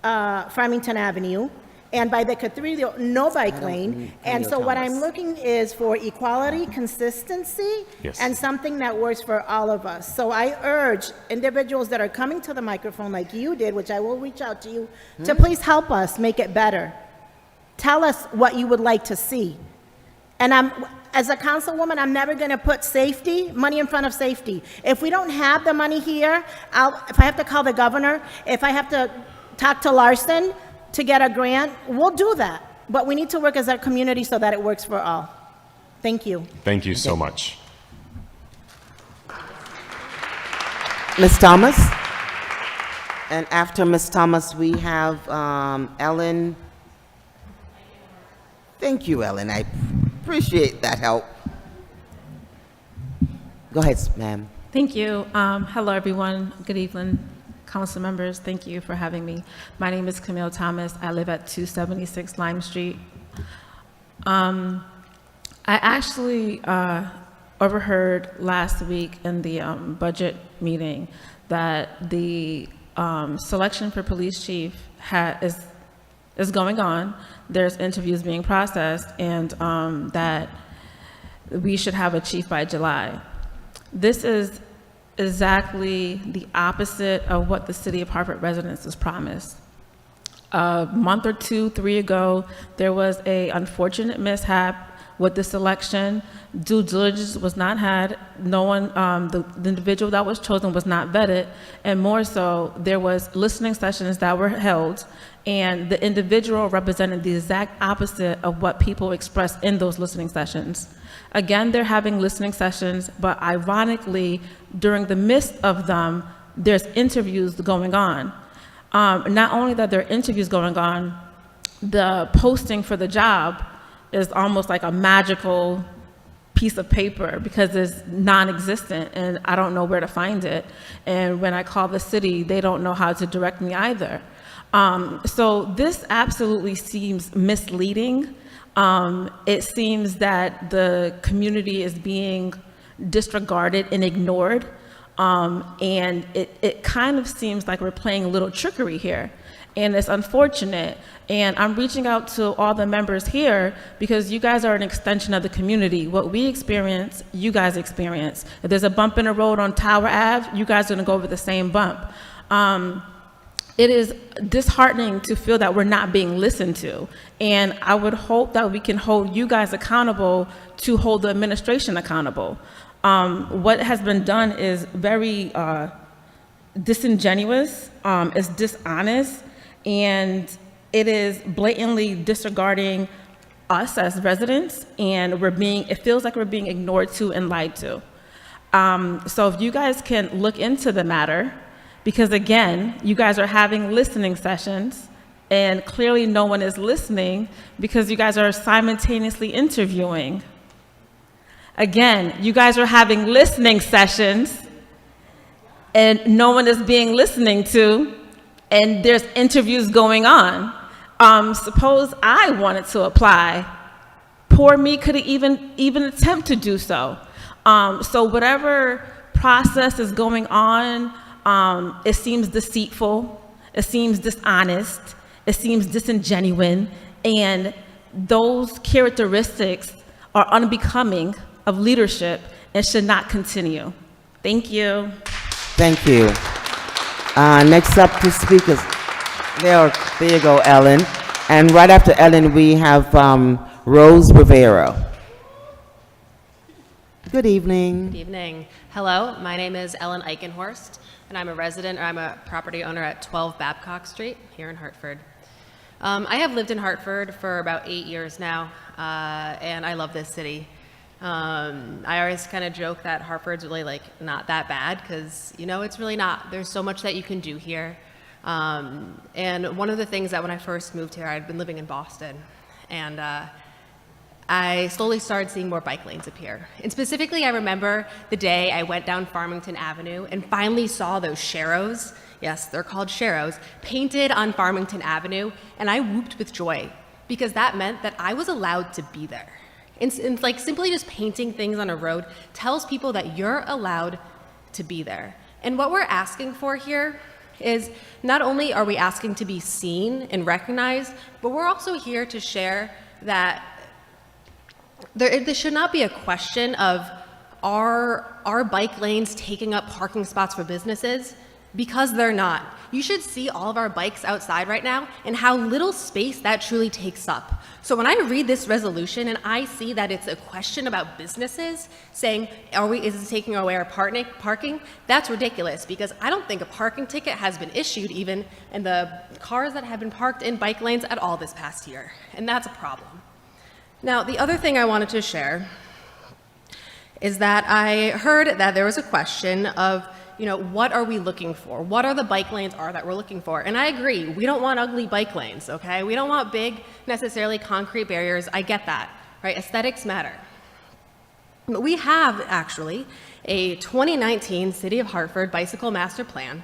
Farmington Avenue, and by the cathedral, no bike lane. And so what I'm looking is for equality, consistency, and something that works for all of us. So I urge individuals that are coming to the microphone like you did, which I will reach out to you, to please help us make it better. Tell us what you would like to see. And as a councilwoman, I'm never going to put money in front of safety. If we don't have the money here, if I have to call the governor, if I have to talk to Larson to get a grant, we'll do that. But we need to work as a community so that it works for all. Thank you. Thank you so much. Ms. Thomas? And after Ms. Thomas, we have Ellen. Thank you, Ellen. I appreciate that help. Go ahead, ma'am. Thank you. Hello, everyone. Good evening, council members. Thank you for having me. My name is Camille Thomas. I live at 276 Lime Street. I actually overheard last week in the budget meeting that the selection for police chief is going on. There's interviews being processed, and that we should have a chief by July. This is exactly the opposite of what the city of Hartford residents was promised. A month or two, 3 ago, there was an unfortunate mishap with this election. Due diligence was not had. No one, the individual that was chosen was not vetted, and more so, there was listening sessions that were held, and the individual represented the exact opposite of what people expressed in those listening sessions. Again, they're having listening sessions, but ironically, during the midst of them, there's interviews going on. Not only that there are interviews going on, the posting for the job is almost like a magical piece of paper because it's non-existent and I don't know where to find it. And when I call the city, they don't know how to direct me either. So this absolutely seems misleading. It seems that the community is being disregarded and ignored. And it kind of seems like we're playing a little trickery here. And it's unfortunate. And I'm reaching out to all the members here because you guys are an extension of the community. What we experience, you guys experience. If there's a bump in the road on Tower Ave, you guys are gonna go over the same bump. It is disheartening to feel that we're not being listened to. And I would hope that we can hold you guys accountable to hold the administration accountable. What has been done is very disingenuous, it's dishonest, and it is blatantly disregarding us as residents, and it feels like we're being ignored to and lied to. So if you guys can look into the matter, because again, you guys are having listening sessions, and clearly no one is listening because you guys are simultaneously interviewing. Again, you guys are having listening sessions and no one is being listening to, and there's interviews going on. Suppose I wanted to apply. Poor me couldn't even attempt to do so. So whatever process is going on, it seems deceitful, it seems dishonest, it seems disingenuine, and those characteristics are unbecoming of leadership and should not continue. Thank you. Thank you. Next up to speak is, there you go, Ellen. And right after Ellen, we have Rose Rivera. Good evening. Good evening. Hello, my name is Ellen Eichenhorst, and I'm a property owner at 12 Babcock Street here in Hartford. I have lived in Hartford for about 8 years now, and I love this city. I always kind of joke that Hartford's really not that bad because, it's really not. There's so much that you can do here. And one of the things that when I first moved here, I'd been living in Boston, and I slowly started seeing more bike lanes appear. And specifically, I remember the day I went down Farmington Avenue and finally saw those sharrows, yes, they're called sharrows, painted on Farmington Avenue, and I whooped with joy because that meant that I was allowed to be there. And simply just painting things on a road tells people that you're allowed to be there. And what we're asking for here is not only are we asking to be seen and recognized, but we're also here to share that there should not be a question of are bike lanes taking up parking spots for businesses? Because they're not. You should see all of our bikes outside right now and how little space that truly takes up. So when I read this resolution and I see that it's a question about businesses saying, is it taking away our parking? That's ridiculous because I don't think a parking ticket has been issued even in the cars that have been parked in bike lanes at all this past year. And that's a problem. Now, the other thing I wanted to share is that I heard that there was a question of, what are we looking for? What are the bike lanes that we're looking for? And I agree, we don't want ugly bike lanes, okay? We don't want big, necessarily concrete barriers. I get that, right? Aesthetics matter. But we have, actually, a 2019 City of Hartford Bicycle Master Plan,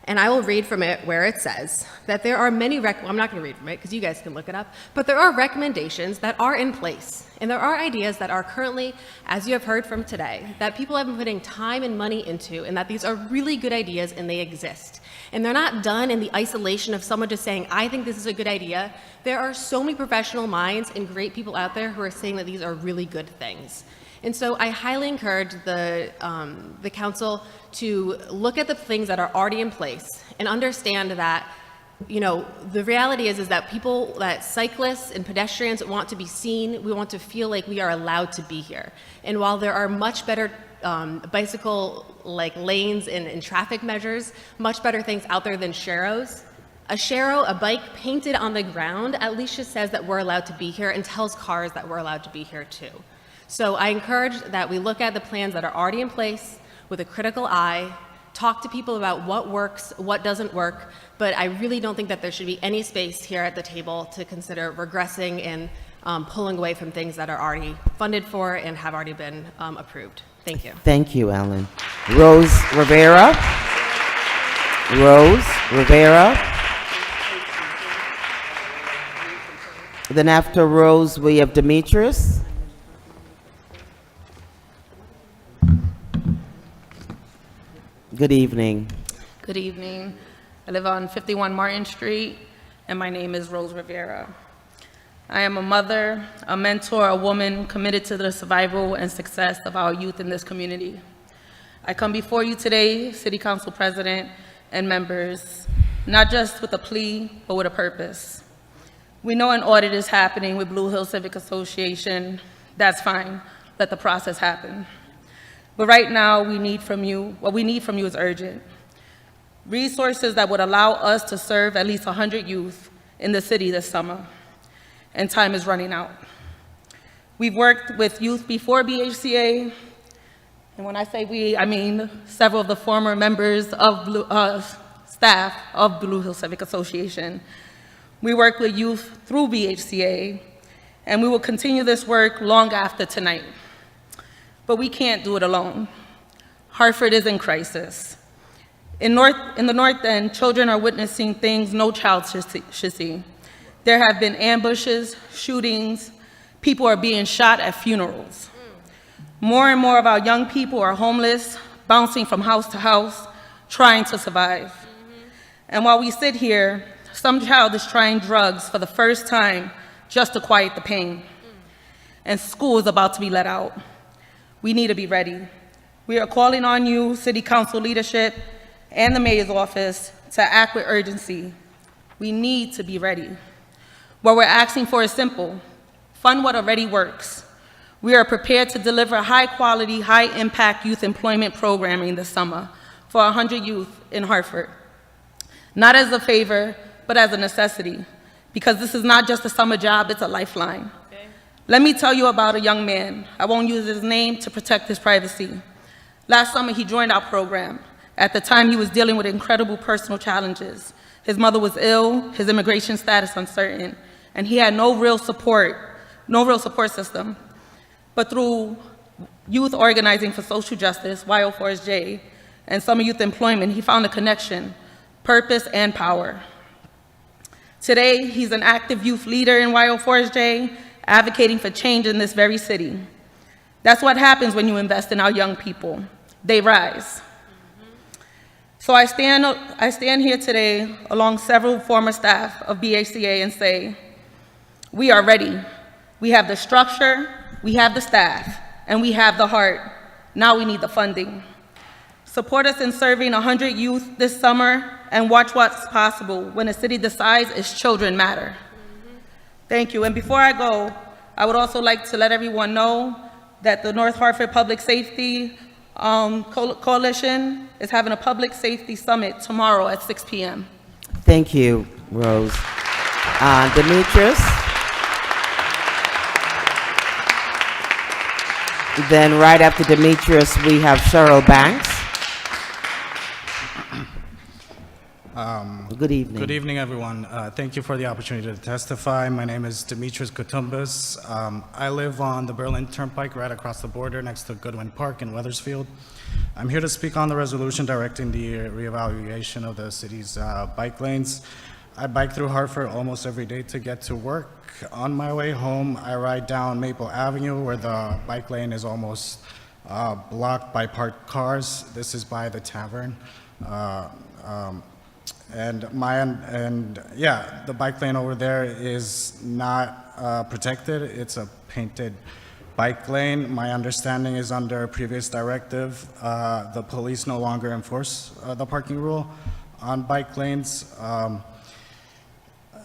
And I will read from it where it says that there are many, I'm not going to read from it because you guys can look it up, but there are recommendations that are in place. And there are ideas that are currently, as you have heard from today, that people have been putting time and money into, and that these are really good ideas and they exist. And they're not done in the isolation of someone just saying, I think this is a good idea. There are so many professional minds and great people out there who are saying that these are really good things. And so I highly encourage the council to look at the things that are already in place and understand that, you know, the reality is that people, that cyclists and pedestrians want to be seen. We want to feel like we are allowed to be here. And while there are much better bicycle lanes and traffic measures, much better things out there than sharrows, a bike painted on the ground, at least just says that we're allowed to be here and tells cars that we're allowed to be here too. So I encourage that we look at the plans that are already in place with a critical eye, talk to people about what works, what doesn't work, but I really don't think that there should be any space here at the table to consider regressing and pulling away from things that are already funded for and have already been approved. Thank you. Thank you, Ellen. Rose Rivera. Rose Rivera. Then after Rose, we have Demetrius. Good evening. Good evening. I live on 51 Martin Street, and my name is Rose Rivera. I am a mother, a mentor, a woman committed to the survival and success of our youth in this community. I come before you today, City Council President and members, not just with a plea, but with a purpose. We know an audit is happening with Blue Hill Civic Association. That's fine. Let the process happen. But right now, what we need from you is urgent. Resources that would allow us to serve at least 100 youth in the city this summer. And time is running out. We've worked with youth before BHCA, and when I say we, I mean several of the former members of staff of Blue Hill Civic Association. We work with youth through BHCA, and we will continue this work long after tonight. But we can't do it alone. Hartford is in crisis. In the North End, children are witnessing things no child should see. There have been ambushes, shootings, people are being shot at funerals. More and more of our young people are homeless, bouncing from house to house, trying to survive. And while we sit here, some child is trying drugs for the first time just to quiet the pain. And school is about to be let out. We need to be ready. We are calling on you, City Council leadership, and the Mayor's office to act with urgency. We need to be ready. What we're asking for is simple. Fund what already works. We are prepared to deliver high-quality, high-impact youth employment programming this summer for 100 youth in Hartford. Not as a favor, but as a necessity, because this is not just a summer job, it's a lifeline. Let me tell you about a young man. I won't use his name to protect his privacy. Last summer, he joined our program. At the time, he was dealing with incredible personal challenges. His mother was ill, his immigration status uncertain, and he had no real support system. But through youth organizing for social justice, YO4SJ, and summer youth employment, he found a connection, purpose, and power. Today, he's an active youth leader in YO4SJ, advocating for change in this very city. That's what happens when you invest in our young people. They rise. So I stand here today along several former staff of BHCA and say, we are ready. We have the structure, we have the staff, and we have the heart. Now we need the funding. Support us in serving 100 youth this summer and watch what's possible when a city decides its children matter. Thank you. And before I go, I would also like to let everyone know that the North Hartford Public Safety Coalition is having a public safety summit tomorrow at 6 p.m. Thank you, Rose. Demetrius. Then right after Demetrius, we have Cheryl Banks. Good evening. Good evening, everyone. Thank you for the opportunity to testify. My name is Demetrius Kutumbas. I live on the Berlin Turnpike right across the border next to Goodwin Park in Wethersfield. I'm here to speak on the resolution directing the reevaluation of the city's bike lanes. I bike through Hartford almost every day to get to work. On my way home, I ride down Maple Avenue where the bike lane is almost blocked by parked cars. This is by the tavern. The bike lane over there is not protected. It's a painted bike lane. My understanding is under a previous directive, the police no longer enforce the parking rule on bike lanes.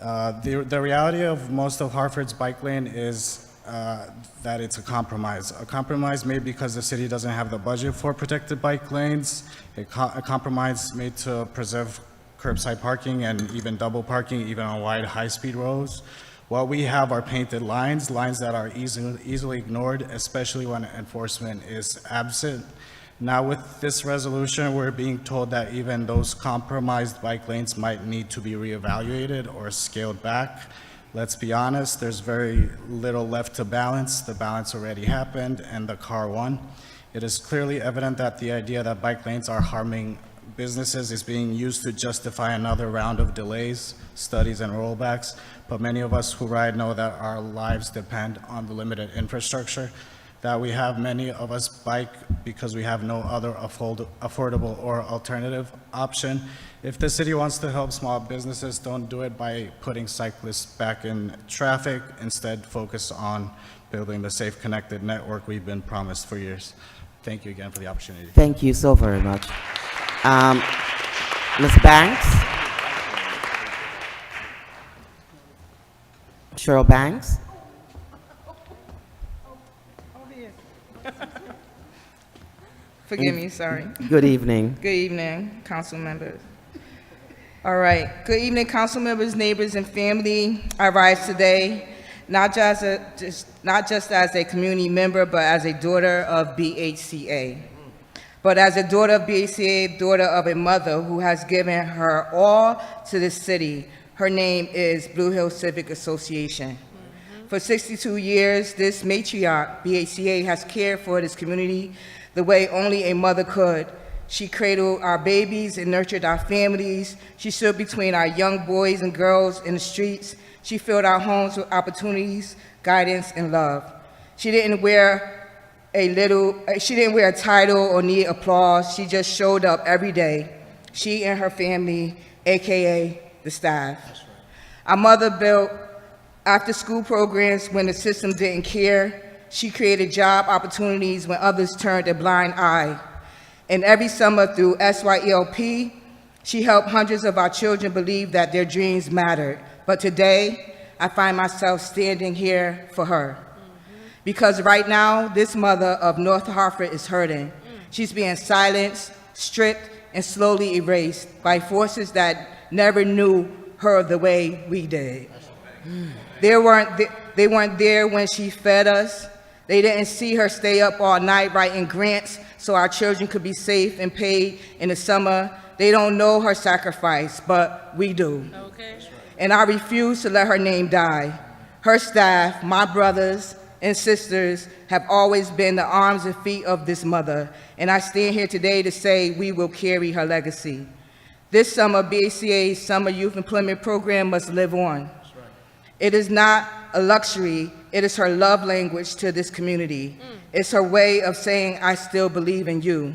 The reality of most of Hartford's bike lane is that it's a compromise made because the city doesn't have the budget for protected bike lanes, a compromise made to preserve curbside parking and even double parking, even on wide high-speed roads. What we have are painted lines that are easily ignored, especially when enforcement is absent. Now with this resolution, we're being told that even those compromised bike lanes might need to be reevaluated or scaled back. Let's be honest, there's very little left to balance. The balance already happened and the car won. It is clearly evident that the idea that bike lanes are harming businesses is being used to justify another round of delays, studies, and rollbacks. But many of us who ride know that our lives depend on the limited infrastructure that we have. Many of us bike because we have no other affordable or alternative option. If the city wants to help small businesses, don't do it by putting cyclists back in traffic. Instead, focus on building the safe, connected network we've been promised for years. Thank you again for the opportunity. Thank you so very much. Ms. Banks? Cheryl Banks? Forgive me, sorry. Good evening. Good evening, council members. All right. Good evening, council members, neighbors, and family. I rise today not just as a community member, but as a daughter of BHCA. But as a daughter of BHCA, daughter of a mother who has given her all to this city. Her name is Blue Hill Civic Association. For 62 years, this matriarch, BHCA, has cared for this community the way only a mother could. She cradled our babies and nurtured our families. She stood between our young boys and girls in the streets. She filled our homes with opportunities, guidance, and love. She didn't wear a title or need applause. She just showed up every day. She and her family, AKA the staff. Our mother built after-school programs when the system didn't care. She created job opportunities when others turned a blind eye. And every summer through SYELP, she helped hundreds of our children believe that their dreams mattered. But today, I find myself standing here for her. Because right now, this mother of North Hartford is hurting. She's being silenced, stripped, and slowly erased by forces that never knew her the way we did. They weren't there when she fed us. They didn't see her stay up all night writing grants so our children could be safe and paid in the summer. They don't know her sacrifice, but we do. Okay. And I refuse to let her name die. Her staff, my brothers and sisters, have always been the arms and feet of this mother. And I stand here today to say we will carry her legacy. This summer, BHCA's Summer Youth Employment Program must live on. It is not a luxury, it is her love language to this community. It's her way of saying, I still believe in you.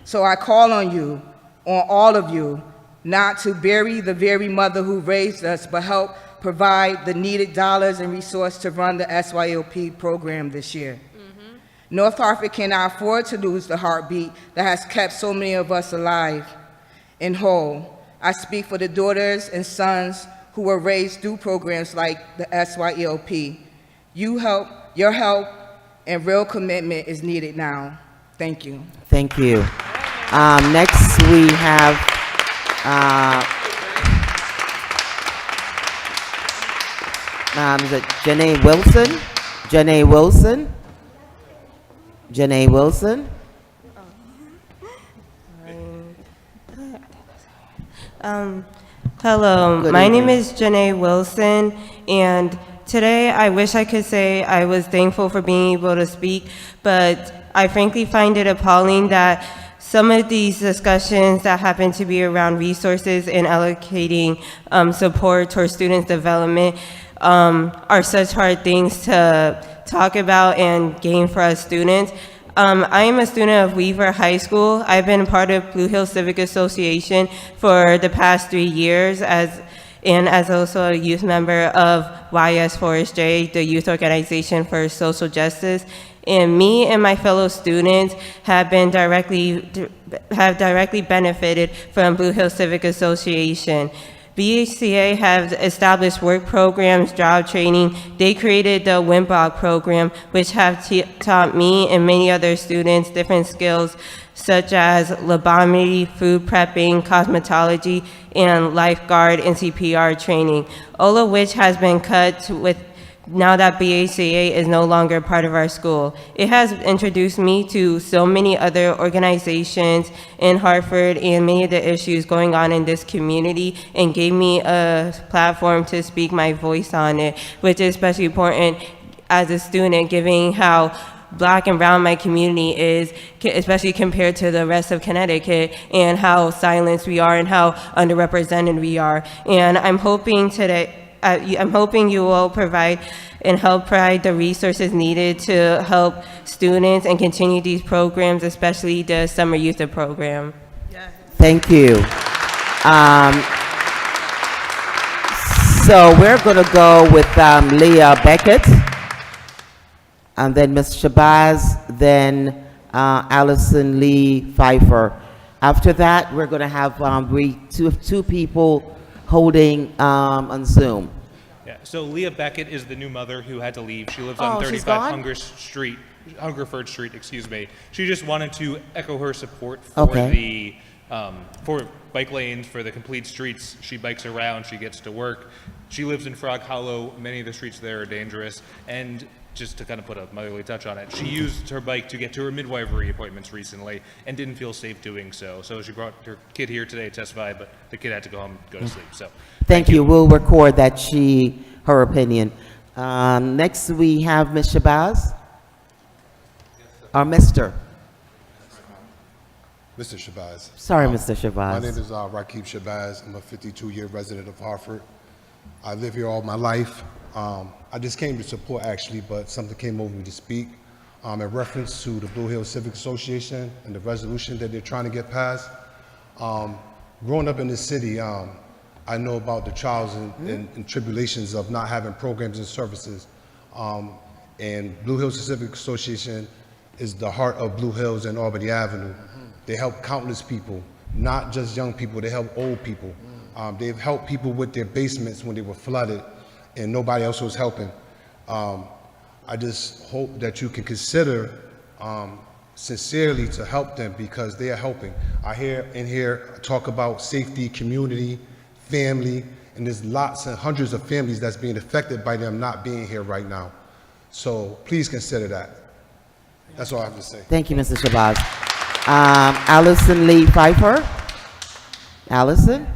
So I call on you, on all of you, not to bury the very mother who raised us, but help provide the needed dollars and resources to run the SYLP program this year. North Hartford cannot afford to lose the heartbeat that has kept so many of us alive and whole. I speak for the daughters and sons who were raised through programs like the SYLP. Your help and real commitment is needed now. Thank you. Thank you. Next, we have is it Janae Wilson? Janae Wilson? Janae Wilson? Hello, Good my name evening. is Janae Wilson, and today I wish I could say I was thankful for being able to speak, but I frankly find it appalling that some of these discussions that happen to be around resources and allocating support towards students' development are such hard things to talk about and gain for us students. I am a student of Weaver High School. I've been part of Blue Hill Civic Association for the past 3 years as also a youth member of YS4SJ, the youth organization for social justice. And me and my fellow students have directly benefited from Blue Hill Civic Association. BHCA has established work programs, job training. They created the WIMBOG program, which have taught me and many other students different skills such as lobotomy, food prepping, cosmetology, and lifeguard and CPR training, all of which has been cut with now that BHCA is no longer part of our school. It has introduced me to so many other organizations in Hartford and many of the issues going on in this community and gave me a platform to speak my voice on it, which is especially important as a student, given how Black and brown my community is, especially compared to the rest of Connecticut, and how silenced we are and how underrepresented we are. And I'm hoping you will provide the resources needed to help students and continue these programs, especially the summer youth program. Thank you. So we're going to go with Leah Beckett, and then Ms. Shabazz, then Allison Lee Pfeiffer. After that, we're going to have two people holding on Zoom. Yeah, so Leah Beckett is the new mother who had to leave. She lives Oh, on she's 35 gone? Hungerford Street, excuse me. She just wanted to echo her support for for bike lanes, for the complete streets. She bikes around, she gets to work. She lives in Frog Hollow. Many of the streets there are dangerous. And just to kind of put a motherly touch on it, she used her bike to get to her midwifery appointments recently and didn't feel safe doing so. So she brought her kid here today to testify, but the kid had to go home and go to sleep. So Thank you. We'll record that her opinion. Next, we have Ms. Shabazz. Or Mr. Mr. Shabazz. Sorry, Mr. Shabazz. My name is Rakib Shabazz. I'm a 52-year resident of Hartford. I live here all my life. I just came to support, actually, but something came over me to speak in reference to the Blue Hill Civic Association and the resolution that they're trying to get passed. Growing up in this city, I know about the trials and tribulations of not having programs and services. And Blue Hills Civic Association is the heart of Blue Hills and Albany Avenue. They help countless people, not just young people, they help old people. They've helped people with their basements when they were flooded and nobody else was helping. I just hope that you can consider sincerely to help them because they are helping. I hear in here talk about safety, community, family, and there's lots and hundreds of families that's being affected by them not being here right now. So please consider that. That's all I have to say. Thank you, Mr. Shabazz. Allison Lee Pfeiffer. Allison?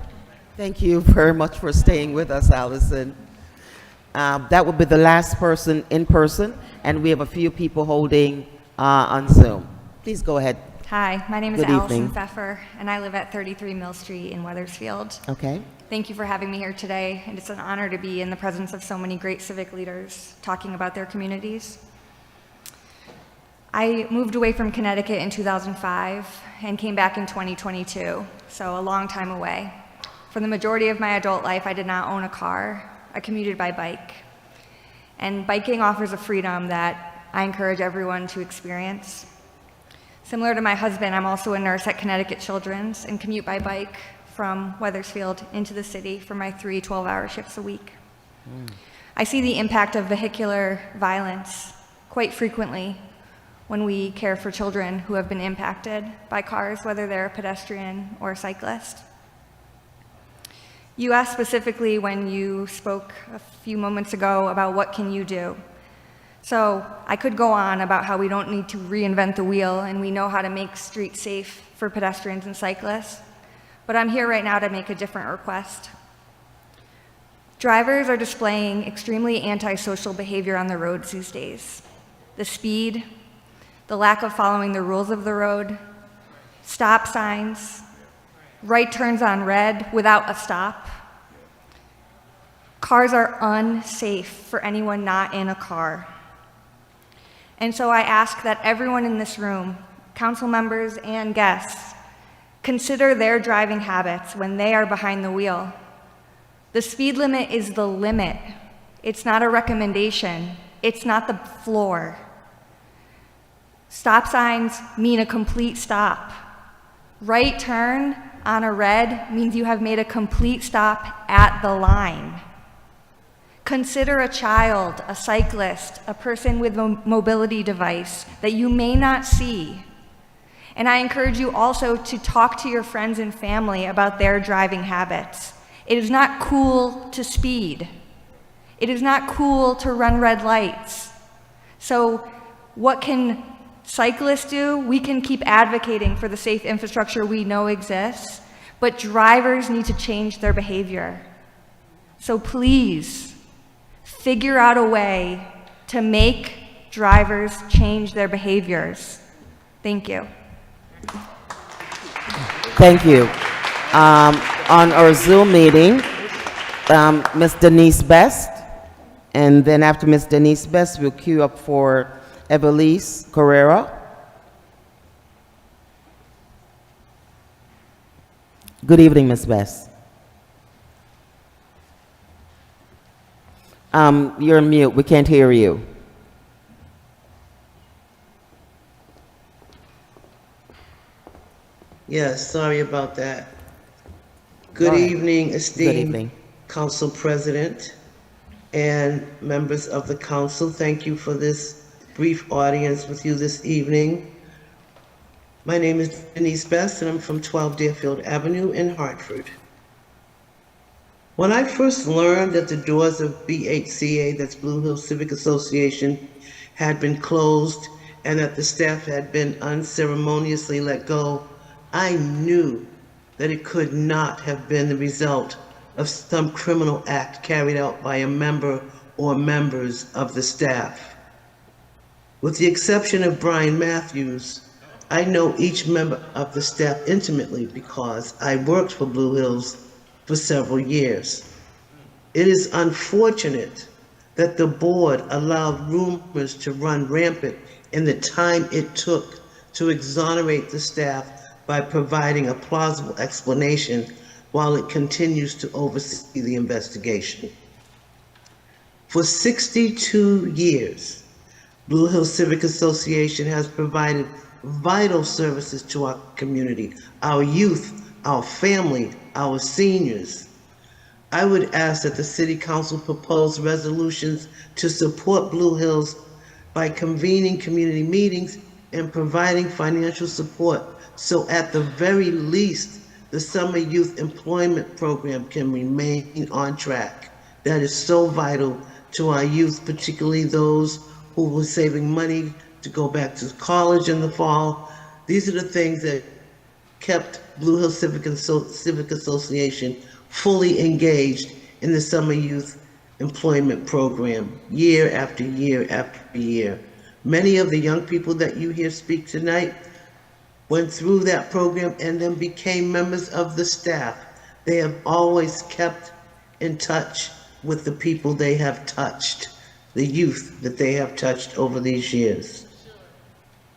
Thank you very much for staying with us, Allison. That will be the last person in person, and we have a few people holding on Zoom. Please go ahead. Hi, my name is Good Allison evening. Pfeffer, and I live at 33 Mill Street in Weathersfield. Okay. Thank you for having me here today, and it's an honor to be in the presence of so many great civic leaders talking about their communities. I moved away from Connecticut in 2005 and came back in 2022, so a long time away. For the majority of my adult life, I did not own a car. I commuted by bike. And biking offers a freedom that I encourage everyone to experience. Similar to my husband, I'm also a nurse at Connecticut Children's and commute by bike from Weathersfield into the city for my 3 12-hour shifts a week. I see the impact of vehicular violence quite frequently when we care for children who have been impacted by cars, whether they're a pedestrian or a cyclist. You asked specifically when you spoke a few moments ago about what can you do. So I could go on about how we don't need to reinvent the wheel and we know how to make streets safe for pedestrians and cyclists, but I'm here right now to make a different request. Drivers are displaying extremely antisocial behavior on the roads these days. The speed, the lack of following the rules of the road, stop signs, right turns on red without a stop. Cars are unsafe for anyone not in a car. And so I ask that everyone in this room, council members and guests, consider their driving habits when they are behind the wheel. The speed limit is the limit. It's not a recommendation. It's not the floor. Stop signs mean a complete stop. Right turn on a red means you have made a complete stop at the line. Consider a child, a cyclist, a person with a mobility device that you may not see. And I encourage you also to talk to your friends and family about their driving habits. It is not cool to speed. It is not cool to run red lights. So what can cyclists do? We can keep advocating for the safe infrastructure we know exists, but drivers need to change their behavior. So please, figure out a way to make drivers change their behaviors. Thank you. Thank you. On our Zoom meeting, Ms. Denise Best, and then after Ms. Denise Best, we'll queue up for Evelise Carrera. Good evening, Ms. Best. You're on mute. We can't hear you. Yes, sorry about that. Good evening, esteemed Good evening. Council President and members of the Council. Thank you for this brief audience with you this evening. My name is Denise Best, and I'm from 12 Deerfield Avenue in Hartford. When I first learned that the doors of BHCA, that's Blue Hill Civic Association, had been closed and that the staff had been unceremoniously let go, I knew that it could not have been the result of some criminal act carried out by a member or members of the staff. With the exception of Brian Matthews, I know each member of the staff intimately because I worked for Blue Hills for several years. It is unfortunate that the board allowed rumors to run rampant in the time it took to exonerate the staff by providing a plausible explanation while it continues to oversee the investigation. For 62 years, Blue Hill Civic Association has provided vital services to our community, our youth, our family, our seniors. I would ask that the City Council propose resolutions to support Blue Hills by convening community meetings and providing financial support so at the very least, the Summer Youth Employment Program can remain on track. That is so vital to our youth, particularly those who were saving money to go back to college in the fall. These are the things that kept Blue Hill Civic Association fully engaged in the Summer Youth Employment Program year after year after year. Many of the young people that you hear speak tonight went through that program and then became members of the staff. They have always kept in touch with the people they have touched, the youth that they have touched over these years.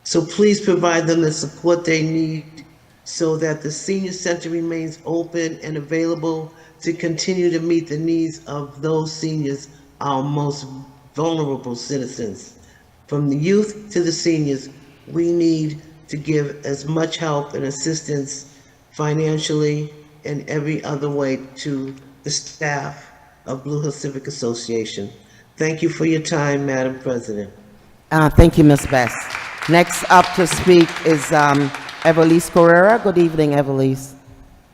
So please provide them the support they need so that the senior center remains open and available to continue to meet the needs of those seniors, our most vulnerable citizens. From the youth to the seniors, we need to give as much help and assistance financially and every other way to the staff of Blue Hill Civic Association. Thank you for your time, Madam President. Thank you, Ms. Best. Next up to speak is Evelise Carrera. Good evening, Evelise.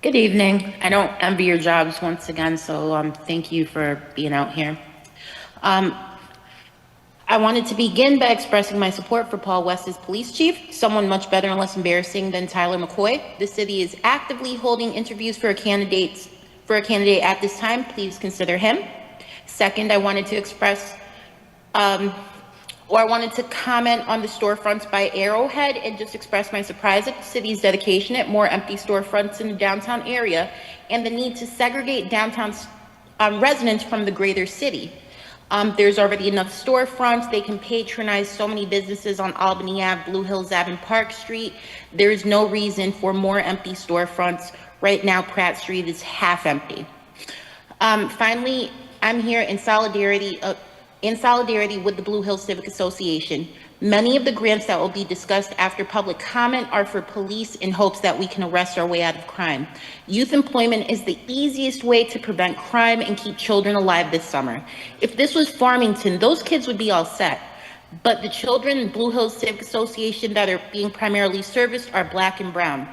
Good evening. I don't envy your jobs once again, so thank you for being out here. I wanted to begin by expressing my support for Paul West's police chief, someone much better and less embarrassing than Tyler McCoy. The city is actively holding interviews for a candidate at this time. Please consider him. Second, I wanted to express, I wanted to comment on the storefronts by Arrowhead and just express my surprise at the city's dedication at more empty storefronts in the downtown area and the need to segregate downtown residents from the greater city. There's already enough storefronts. They can patronize so many businesses on Albany Ave, Blue Hills Ave, and Park Street. There is no reason for more empty storefronts. Right now, Pratt Street is half empty. Finally, I'm here in solidarity with the Blue Hills Civic Association. Many of the grants that will be discussed after public comment are for police in hopes that we can arrest our way out of crime. Youth employment is the easiest way to prevent crime and keep children alive this summer. If this was Farmington, those kids would be all set. But the children in Blue Hills Civic Association that are being primarily serviced are Black and brown.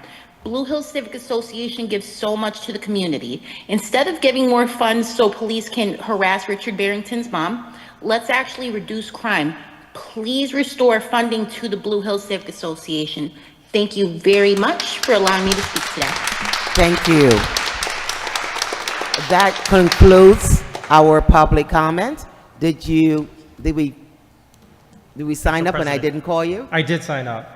Blue Hills Civic Association gives so much to the community. Instead of giving more funds so police can harass Richard Barrington's mom, let's actually reduce crime. Please restore funding to the Blue Hills Civic Association. Thank you very much for allowing me to speak today. Thank you. That concludes our public comment. Did we sign up and I didn't call you? I did sign up.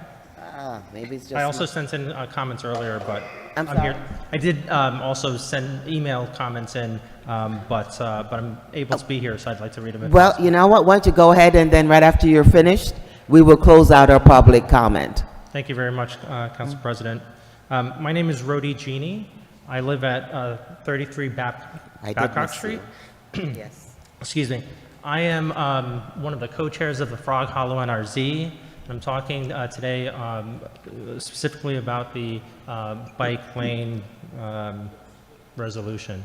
Maybe it's just. I also sent in comments earlier, but I'm I'm here. I did also send email comments in, but I'm able to be here, so I'd like to read them. Well, you know what? Why don't you go ahead and then right after you're finished, we will close out our public comment. Thank you very much, Council President. My name is Rodi Genie. I live at 33 Babcock Street. Yes. Excuse me. I am one of the co-chairs of the Frog Hollow NRZ. I'm talking today specifically about the bike lane resolution.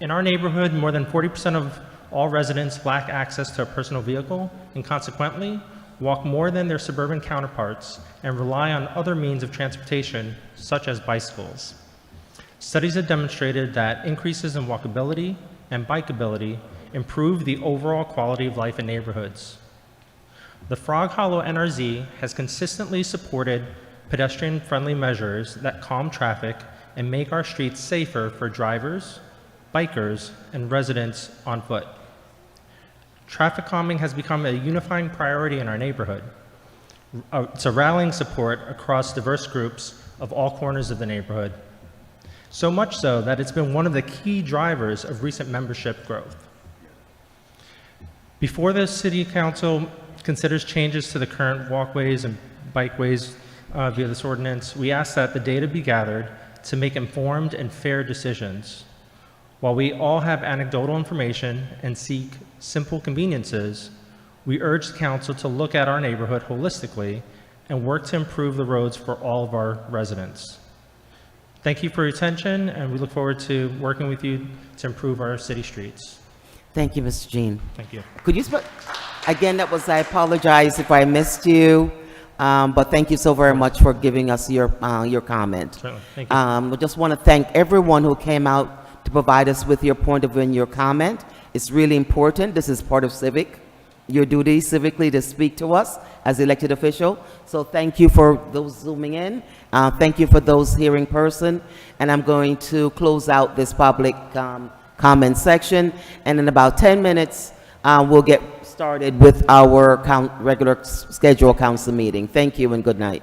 In our neighborhood, more than 40% of all residents lack access to a personal vehicle and consequently walk more than their suburban counterparts and rely on other means of transportation, such as bicycles. Studies have demonstrated that increases in walkability and bikeability improve the overall quality of life in neighborhoods. The Frog Hollow NRZ has consistently supported pedestrian-friendly measures that calm traffic and make our streets safer for drivers, bikers, and residents on foot. Traffic calming has become a unifying priority in our neighborhood. It's a rallying support across diverse groups of all corners of the neighborhood. So much so that it's been one of the key drivers of recent membership growth. Before the City Council considers changes to the current walkways and bikeways via this ordinance, we ask that the data be gathered to make informed and fair decisions. While we all have anecdotal information and seek simple conveniences, we urge the council to look at our neighborhood holistically and work to improve the roads for all of our residents. Thank you for your attention, and we look forward to working with you to improve our city streets. Thank you, Mr. Jean. Thank you. Could you again, I apologize if I missed you, but thank you so very much for giving us your comment. Certainly. Thank you. I just want to thank everyone who came out to provide us with your point of view and your comment. It's really important. This is part of your duty civically to speak to us as elected official. So thank you for those zooming in. Thank you for those here in person. And I'm going to close out this public comment section. And in about 10 minutes, we'll get started with our regular scheduled council meeting. Thank you and good night.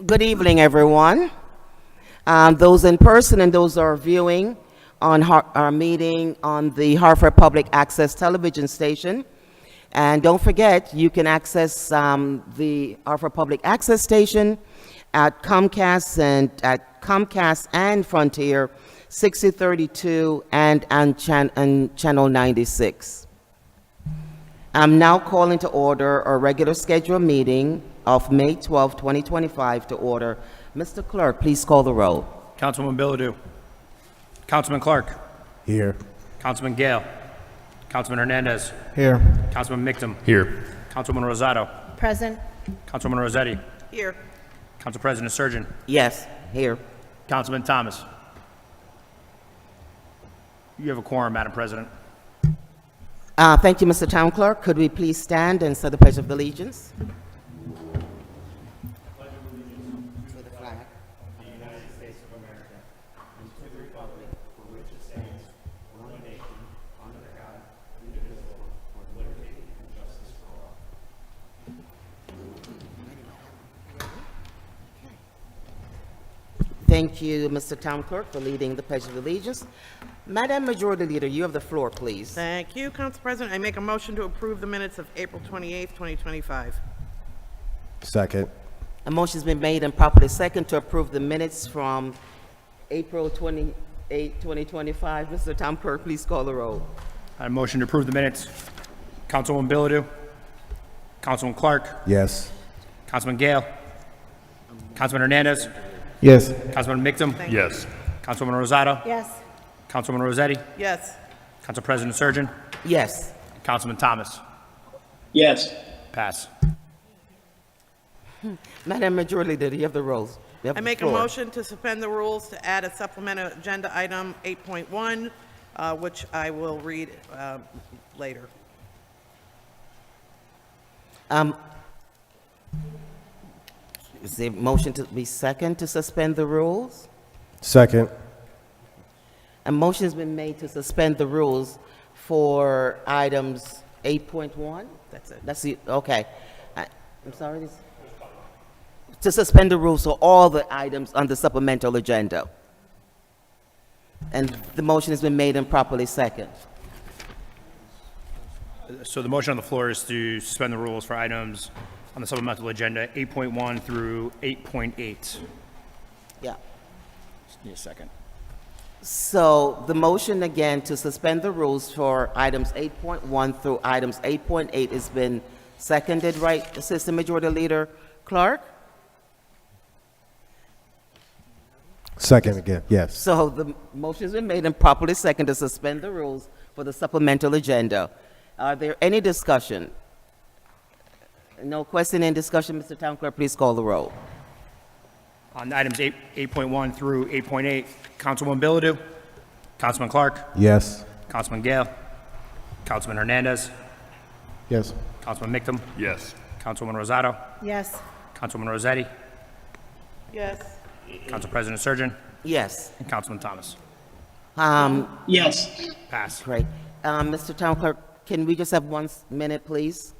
Good evening, everyone. Those in person and those who are viewing on our meeting on the Hartford Public Access Television Station. And don't forget, you can access the Hartford Public Access Station at Comcast and Frontier 6032 and Channel 96. I'm now calling to order our regular scheduled meeting of May 12, 2025 to order. Mr. Clerk, please call the roll. Councilwoman Bilodeau. Councilman Clark. Here. Councilman Gale. Councilman Hernandez. Here. Councilman Mictum. Here. Councilwoman Rosato. Present. Councilwoman Rossetti. Here. Council President Surgeon. Yes, here. Councilman Thomas. You have a quorum, Madam President. Thank you, Mr. Town Clerk. Could we please stand and say the Pledge of Allegiance? Thank you, Mr. Town Clerk, for leading the Pledge of Allegiance. Madam Majority Leader, you have the floor, please. Thank you, Council President. I make a motion to approve the minutes of April 28th, 2025. Second. A motion's been made and properly second to approve the minutes from April 28, 2025. Mr. Town Clerk, please call the roll. I motion to approve the minutes. Councilwoman Bilodeau. Councilman Clark. Yes. Councilman Gale. Councilman Hernandez. Yes. Councilman Mictum. Yes. Councilwoman Rosato. Yes. Councilwoman Rossetti. Yes. Council President Surgeon. Yes. Councilman Thomas. Yes. Pass. Madam Majority Leader, you have the rolls. You have I the make a floor. motion to suspend the rules to add a supplemental agenda item 8.1, which I will read later. Is there a motion to be second to suspend the rules? Second. A motion has been made to suspend the rules for items 8.1? That's it. That's the, okay. I'm sorry. To suspend the rules for all the items on the supplemental agenda. And the motion has been made and properly second. So the motion on the floor is to suspend the rules for items on the supplemental agenda 8.1 through 8.8. Yeah. Just need a second. So the motion again to suspend the rules for items 8.1 through items 8.8 has been seconded, right, Assistant Majority Leader Clark? Second again, yes. So the motion has been made and properly seconded to suspend the rules for the supplemental agenda. Are there any discussion? No question and discussion. Mr. Town Clerk, please call the roll. On items 8.1 through 8.8, Councilwoman Bilodeau. Councilman Clark. Yes. Councilman Gale. Councilman Hernandez. Yes. Councilman Mictum. Yes. Councilwoman Rosato. Yes. Councilwoman Rossetti. Yes. Council President Surgeon. Yes. And Councilman Thomas. Yes. Pass. Great. Mr. Town Clerk, can we just have 1 minute, please?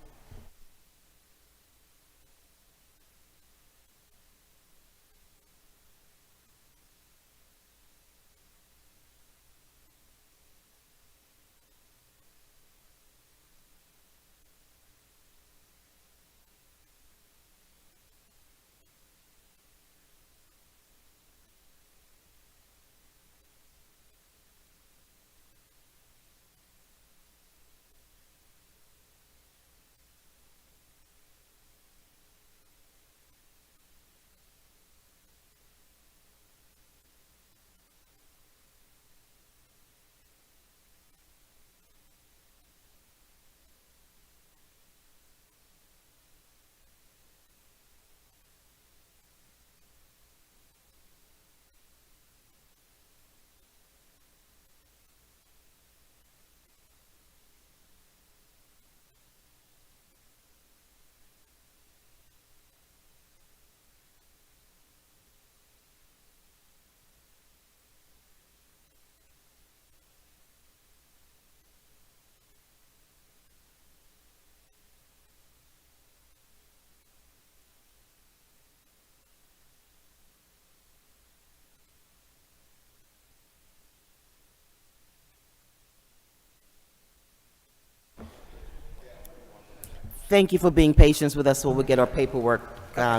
Thank you for being patient with us while we get our paperwork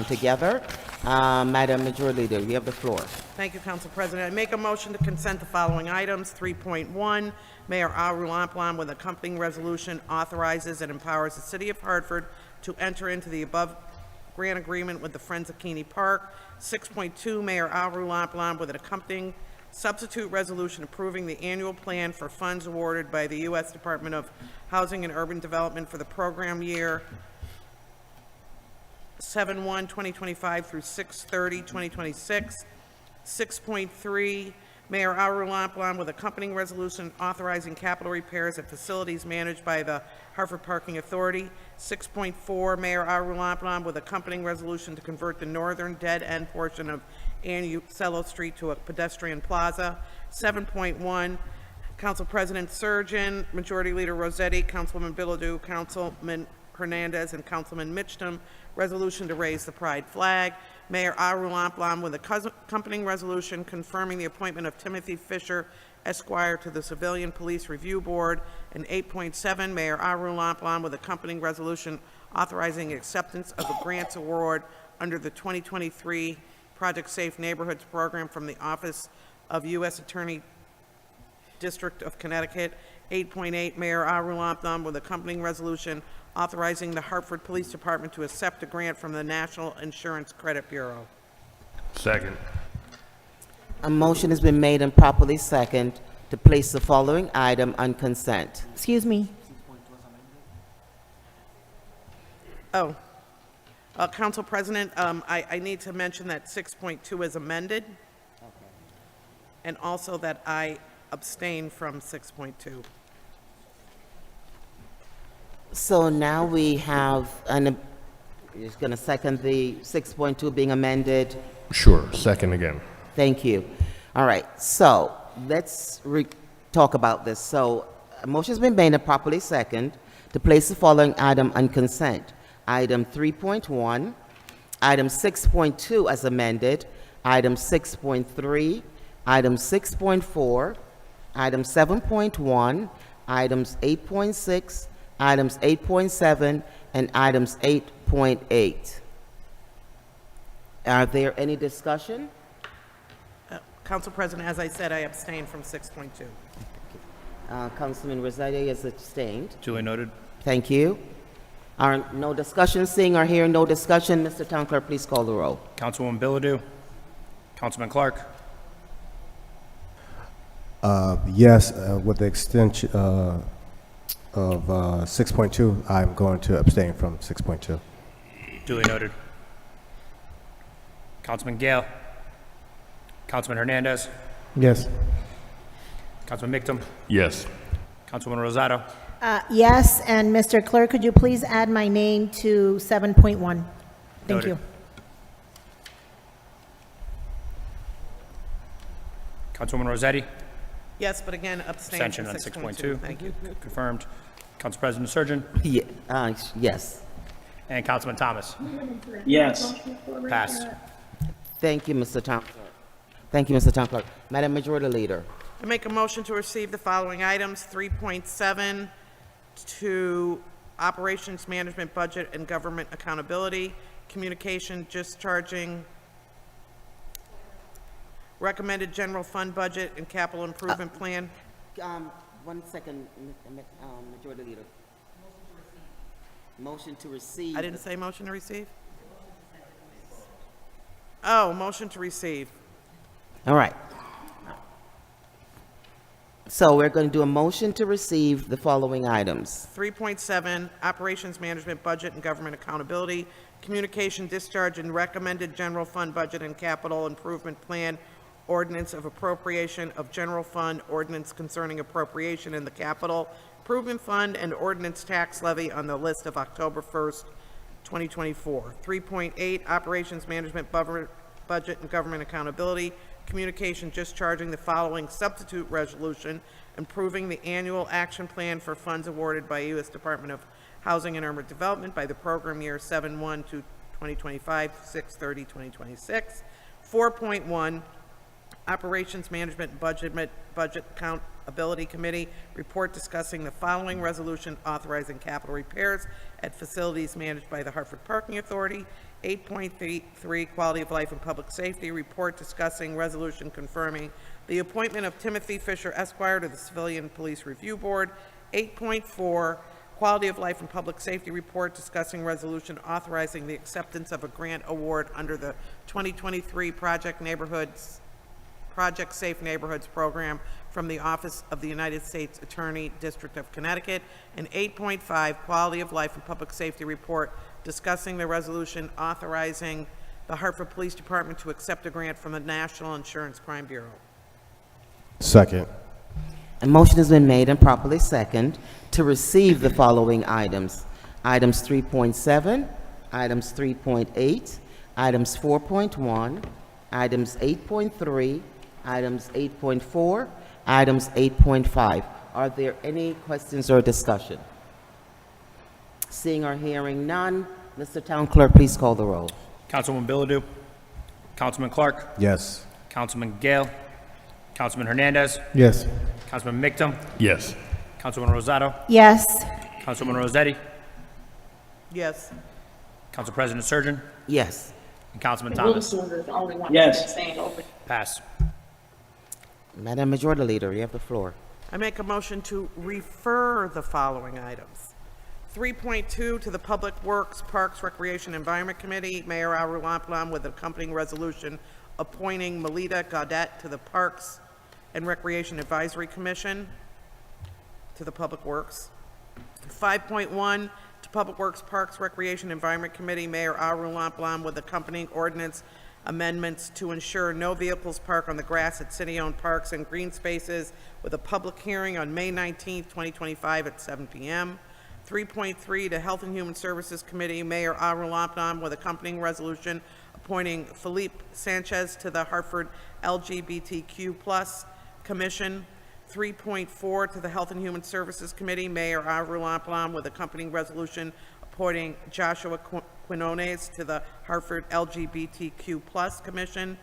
together. Madam Majority Leader, you have the floor. Thank you, Council President. I make a motion to consent the following items. 3.1, Mayor Al Rumplan with accompanying resolution authorizes and empowers the City of Hartford to enter into the above grant agreement with the Friends of Keeney Park. 6.2, Mayor Al Rumplan with an accompanying substitute resolution approving the annual plan for funds awarded by the U.S. Department of Housing and Urban Development for the program year 7/1/2025 through 6/30/2026. 6.3, Mayor Al Rumplan with accompanying resolution authorizing capital repairs at facilities managed by the Hartford Parking Authority. 6.4, Mayor Al Rumplan with accompanying resolution to convert the northern dead-end portion of Ann Uccello Street to a pedestrian plaza. 7.1, Council President Surgeon, Majority Leader Rossetti, Councilwoman Bilodeau, Councilman Hernandez, and Councilman Mitchum, resolution to raise the pride flag. Mayor Al Rumplan with accompanying resolution confirming the appointment of Timothy Fisher, Esquire, to the Civilian Police Review Board. And 8.7, Mayor Al Rumplan with accompanying resolution authorizing acceptance of a grants award under the 2023 Project Safe Neighborhoods Program from the Office of U.S. Attorney, District of Connecticut. 8.8, Mayor Al Rumplan with accompanying resolution authorizing the Hartford Police Department to accept a grant from the National Insurance Credit Bureau. Second. A motion has been made and properly second to place the following item on consent. Excuse me. Oh, Council President, I need to mention that 6.2 is amended, and also that I abstain from 6.2. So now we have, you're going to second the 6.2 being amended? Sure, second again. Thank you. All right, so let's talk about this. So a motion's been made and properly second to place the following item on consent. Item 3.1, item 6.2 as amended, item 6.3, item 6.4, item 7.1, items 8.6, items 8.7, and items 8.8. Are there any discussion? Council President, as I said, I abstain from 6.2. Councilman Rossetti is abstained. Duly noted. Thank you. No discussion, seeing or hearing no discussion, Mr. Town Clerk, please call the roll. Councilwoman Bilodeau. Councilman Clark. Yes, with the extension of 6.2, I'm going to abstain from 6.2. Duly noted. Councilman Gale. Councilman Hernandez. Yes. Councilman Mitchum. Yes. Councilwoman Rosado. Yes, and Mr. Clerk, could you please add my name to 7.1? Thank Noted. you. Councilwoman Rossetti. Yes, but again, abstain Abstention from on 6.2. Thank you. Confirmed. Council President Surgeon. Yes. And Councilman Thomas. Yes. Passed. Thank you, Mr. Town Clerk. Thank you, Mr. Town Clerk. Madam Majority Leader. I make a motion to receive the following items. 3.7 to Operations Management Budget and Government Accountability, Communication Discharging, Recommended General Fund Budget and Capital Improvement Plan. 1 second, Majority Leader. Motion to receive. I didn't say motion to receive? Oh, motion to receive. All right. So we're going to do a motion to receive the following items. 3.7, Operations Management Budget and Government Accountability, Communication Discharge and Recommended General Fund Budget and Capital Improvement Plan, Ordinance of Appropriation of General Fund, Ordinance concerning appropriation in the Capital Improvement Fund, and Ordinance Tax Levy on the list of October 1st, 2024. 3.8, Operations Management Budget and Government Accountability, Communication discharging the following substitute resolution, improving the annual action plan for funds awarded by U.S. Department of Housing and Urban Development by the program year 7/1 to 2025, 6/30/2026. 4.1, Operations Management Budget Affordability Committee report discussing the following resolution authorizing capital repairs at facilities managed by the Hartford Parking Authority. 8.3 Quality of Life and Public Safety report discussing resolution confirming the appointment of Timothy Fisher Esquire to the Civilian Police Review Board. 8.4 Quality of Life and Public Safety report discussing resolution authorizing the acceptance of a grant award under the 2023 Project Safe Neighborhoods program from the Office of the United States Attorney, District of Connecticut. And 8.5 Quality of Life and Public Safety report discussing the resolution authorizing the Hartford Police Department to accept a grant from the National Insurance Crime Bureau. Second. A motion has been made and properly second to receive the following items. Items 3.7, items 3.8, items 4.1, items 8.3, items 8.4, items 8.5. Are there any questions or discussion? Seeing or hearing none, Mr. Town Clerk, please call the roll. Councilwoman Bilodeau. Councilman Clark. Yes. Councilman Gale. Councilman Hernandez. Yes. Councilman Mictum. Yes. Councilwoman Rosato. Yes. Councilwoman Rossetti. Yes. Council President Surgeon. Yes. And Councilman Thomas. Yes. Pass. Madam Majority Leader, you have the floor. I make a motion to refer the following items. 3.2 to the Public Works, Parks, Recreation, Environment Committee, Mayor Arulanplam with accompanying resolution appointing Melita Gaudet to the Parks and Recreation Advisory Commission to the Public Works. 5.1 to Public Works, Parks, Recreation, Environment Committee, Mayor Arulanplam with accompanying ordinance amendments to ensure no vehicles park on the grass at city-owned parks and green spaces with a public hearing on May 19th, 2025 at 7 p.m. 3.3 to Health and Human Services Committee, Mayor Arulanplam with accompanying resolution appointing Felipe Sanchez to the Hartford LGBTQ+ Commission. 3.4 to the Health and Human Services Committee, Mayor Arulanplam with accompanying resolution appointing Joshua Quinones to the Hartford LGBTQ+ Commission.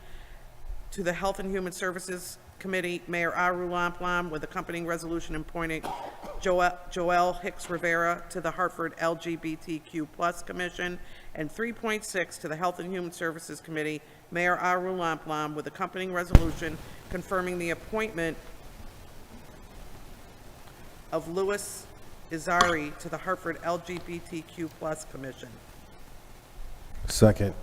To the Health and Human Services Committee, Mayor Arulanplam with accompanying resolution appointing Joelle Hicks Rivera to the Hartford LGBTQ+ Commission. And 3.6 to the Health and Human Services Committee, Mayor Arulanplam with accompanying resolution confirming the appointment of Louis Izari to the Hartford LGBTQ+ Commission. Second.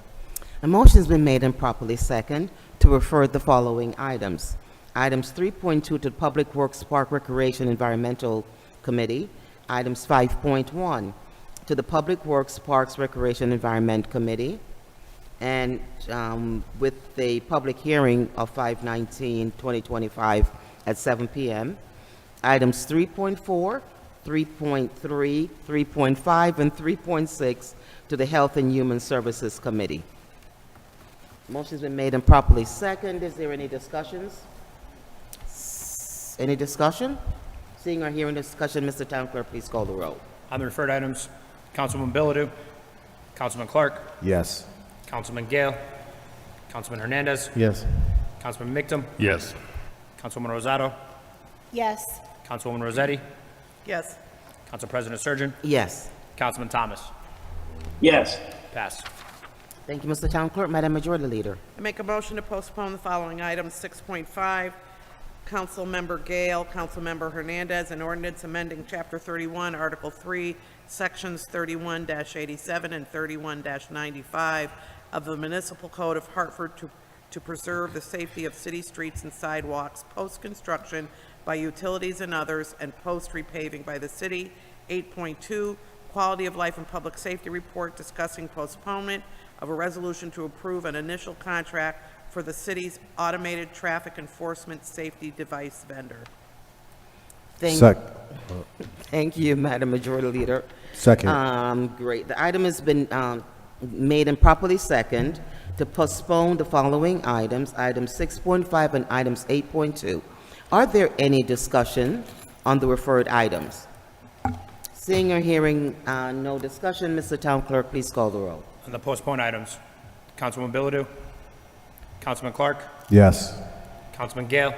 A motion has been made and properly second to refer the following items. Items 3.2 to the Public Works, Park, Recreation, Environmental Committee. Items 5.1 to the Public Works, Parks, Recreation, Environment Committee. And with the public hearing of 5/19/2025 at 7 p.m. Items 3.4, 3.3, 3.5, and 3.6 to the Health and Human Services Committee. Motion's been made and properly second. Is there any discussions? Any discussion? Seeing or hearing discussion, Mr. Town Clerk, please call the roll. On the referred items, Councilwoman Bilodeau. Councilman Clark. Yes. Councilman Gale. Councilman Hernandez. Yes. Councilman Mictum. Yes. Councilwoman Rosato. Yes. Councilwoman Rossetti. Yes. Council President Surgeon. Yes. Councilman Thomas. Yes. Pass. Thank you, Mr. Town Clerk. Madam Majority Leader. I make a motion to postpone the following items. 6.5, Councilmember Gale, Councilmember Hernandez, an ordinance amending Chapter 31, Article 3, Sections 31-87 and 31-95 of the Municipal Code of Hartford to preserve the safety of city streets and sidewalks post-construction by utilities and others and post-repaving by the city. 8.2, Quality of Life and Public Safety Report discussing postponement of a resolution to approve an initial contract for the city's automated traffic enforcement safety device vendor. Thank you, Madam Majority Leader. Second. Great. The item has been made and properly second to postpone the following items, items 6.5 and items 8.2. Are there any discussion on the referred items? Seeing or hearing no discussion, Mr. Town Clerk, please call the roll. On the postponed items, Councilwoman Bilodeau. Councilman Clark. Yes. Councilman Gale.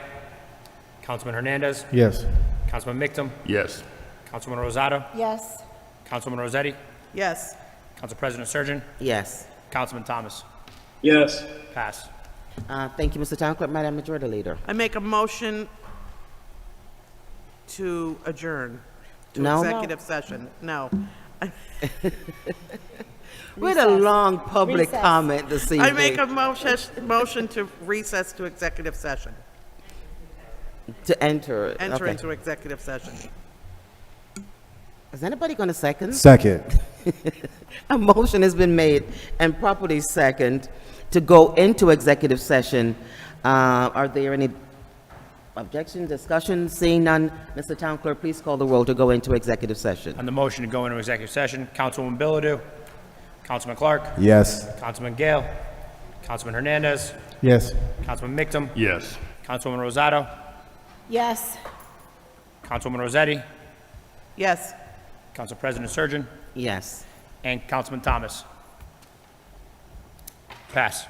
Councilman Hernandez. Yes. Councilman Mictum. Yes. Councilwoman Rosado. Yes. Councilwoman Rossetti. Yes. Council President Surgeon. Yes. Councilman Thomas. Yes. Pass. Thank you, Mr. Town Clerk. Madam Majority Leader. I make a motion to adjourn to No. executive session. No. We had a long public Recess. comment this evening. I make a motion to recess to executive session. To enter. Enter Okay. into executive session. Is anybody going to second? Second. A motion has been made and properly second to go into executive session. Are there any objections, discussions? Seeing none, Mr. Town Clerk, please call the roll to go into executive session. On the motion to go into executive session, Councilwoman Bilodeau. Councilman Clark. Yes. Councilman Gale. Councilman Hernandez. Yes. Councilman Mictum. Yes. Councilwoman Rosado. Yes. Councilwoman Rossetti. Yes. Council President Surgeon. Yes. And Councilman Thomas. Pass.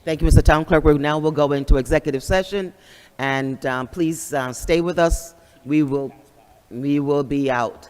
Thank you, Mr. Town Clerk. Now we'll go into executive session, and please stay with us. We will be out.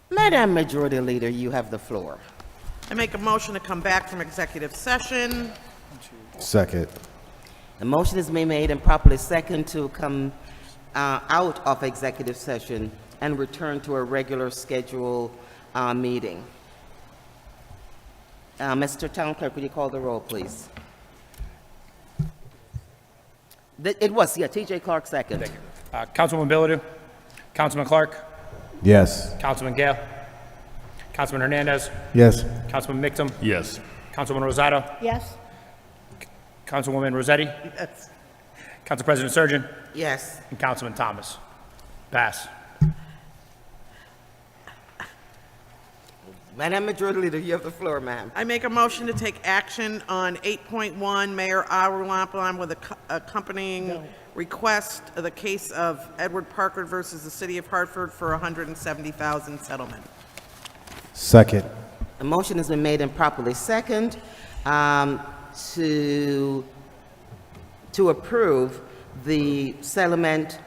Madam Majority Leader, you have the floor. I make a motion to come back from executive session. Second. The motion is being made and properly second to come out of executive session and return to a regular scheduled meeting. Mr. Town Clerk, would you call the roll, please? It was, yeah, T.J. Clark second. Thank you. Councilwoman Biladu, Councilman Clark, Yes. Councilman Gale, Councilman Hernandez, Yes. Councilman Mictum, Yes. Councilwoman Rosato, Yes? Councilwoman Rossetti, Yes. Council President Surgeon, Yes. and Councilman Thomas. Pass. Madam Majority Leader, you have the floor, ma'am. I make a motion to take action on 8.1, Mayor Arulampulam with accompanying request of the case of Edward Parker versus the City of Hartford for $170,000 settlement. Second. A motion has been made and properly second to approve the settlement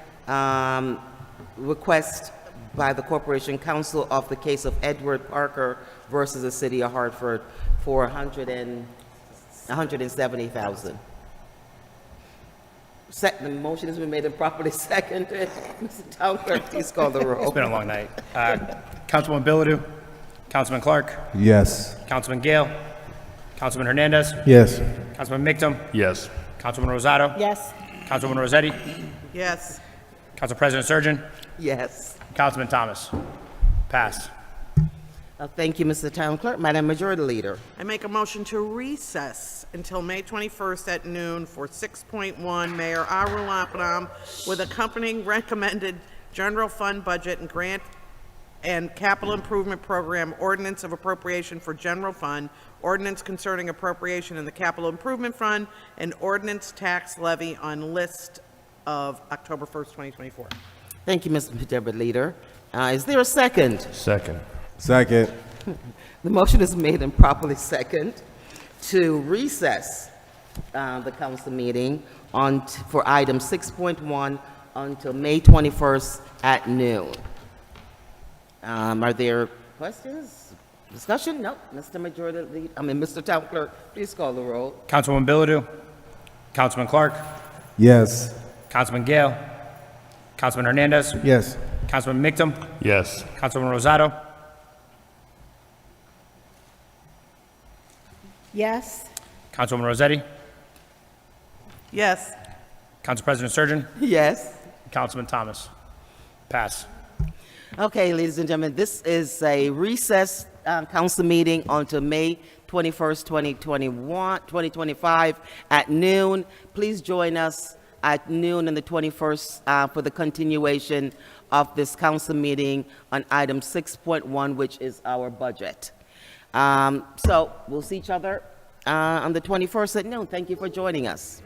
request by the Corporation Council of the case of Edward Parker versus the City of Hartford for $170,000. The motion has been made and properly seconded. Mr. Town Clerk, please call the roll. It's been a long night. Councilwoman Biladu, Councilman Clark, Yes. Councilman Gale, Councilman Hernandez, Yes. Councilman Mictum, Yes. Councilwoman Rosato, Yes? Councilwoman Rossetti, Yes. Council President Surgeon, Yes. Councilman Thomas. Pass. Thank you, Mr. Town Clerk. Madam Majority Leader. I make a motion to recess until May 21st at noon for 6.1, Mayor Arulampulam with accompanying recommended general fund budget and grant and capital improvement program, ordinance of appropriation for general fund, ordinance concerning appropriation in the capital improvement fund, and ordinance tax levy on list of October 1st, 2024. Thank you, Mr. Majority Leader. Is there a second? Second. Second. The motion is made and properly second to recess the council meeting for item 6.1 until May 21st at noon. Are there questions? Discussion? No. Mr. Mr. Town Clerk, please call the roll. Councilwoman Biladu, Councilman Clark, Yes. Councilman Gale, Councilman Hernandez, Yes. Councilman Mictum, Yes. Councilwoman Rosato, Yes? Councilwoman Rossetti, Yes. Council President Surgeon, Yes. Councilman Thomas. Pass. Okay, ladies and gentlemen, this is a recess council meeting until May 21st, 2025 at noon. Please join us at noon on the 21st for the continuation of this council meeting on item 6.1, which is our budget. So we'll see each other on the 21st at noon. Thank you for joining us.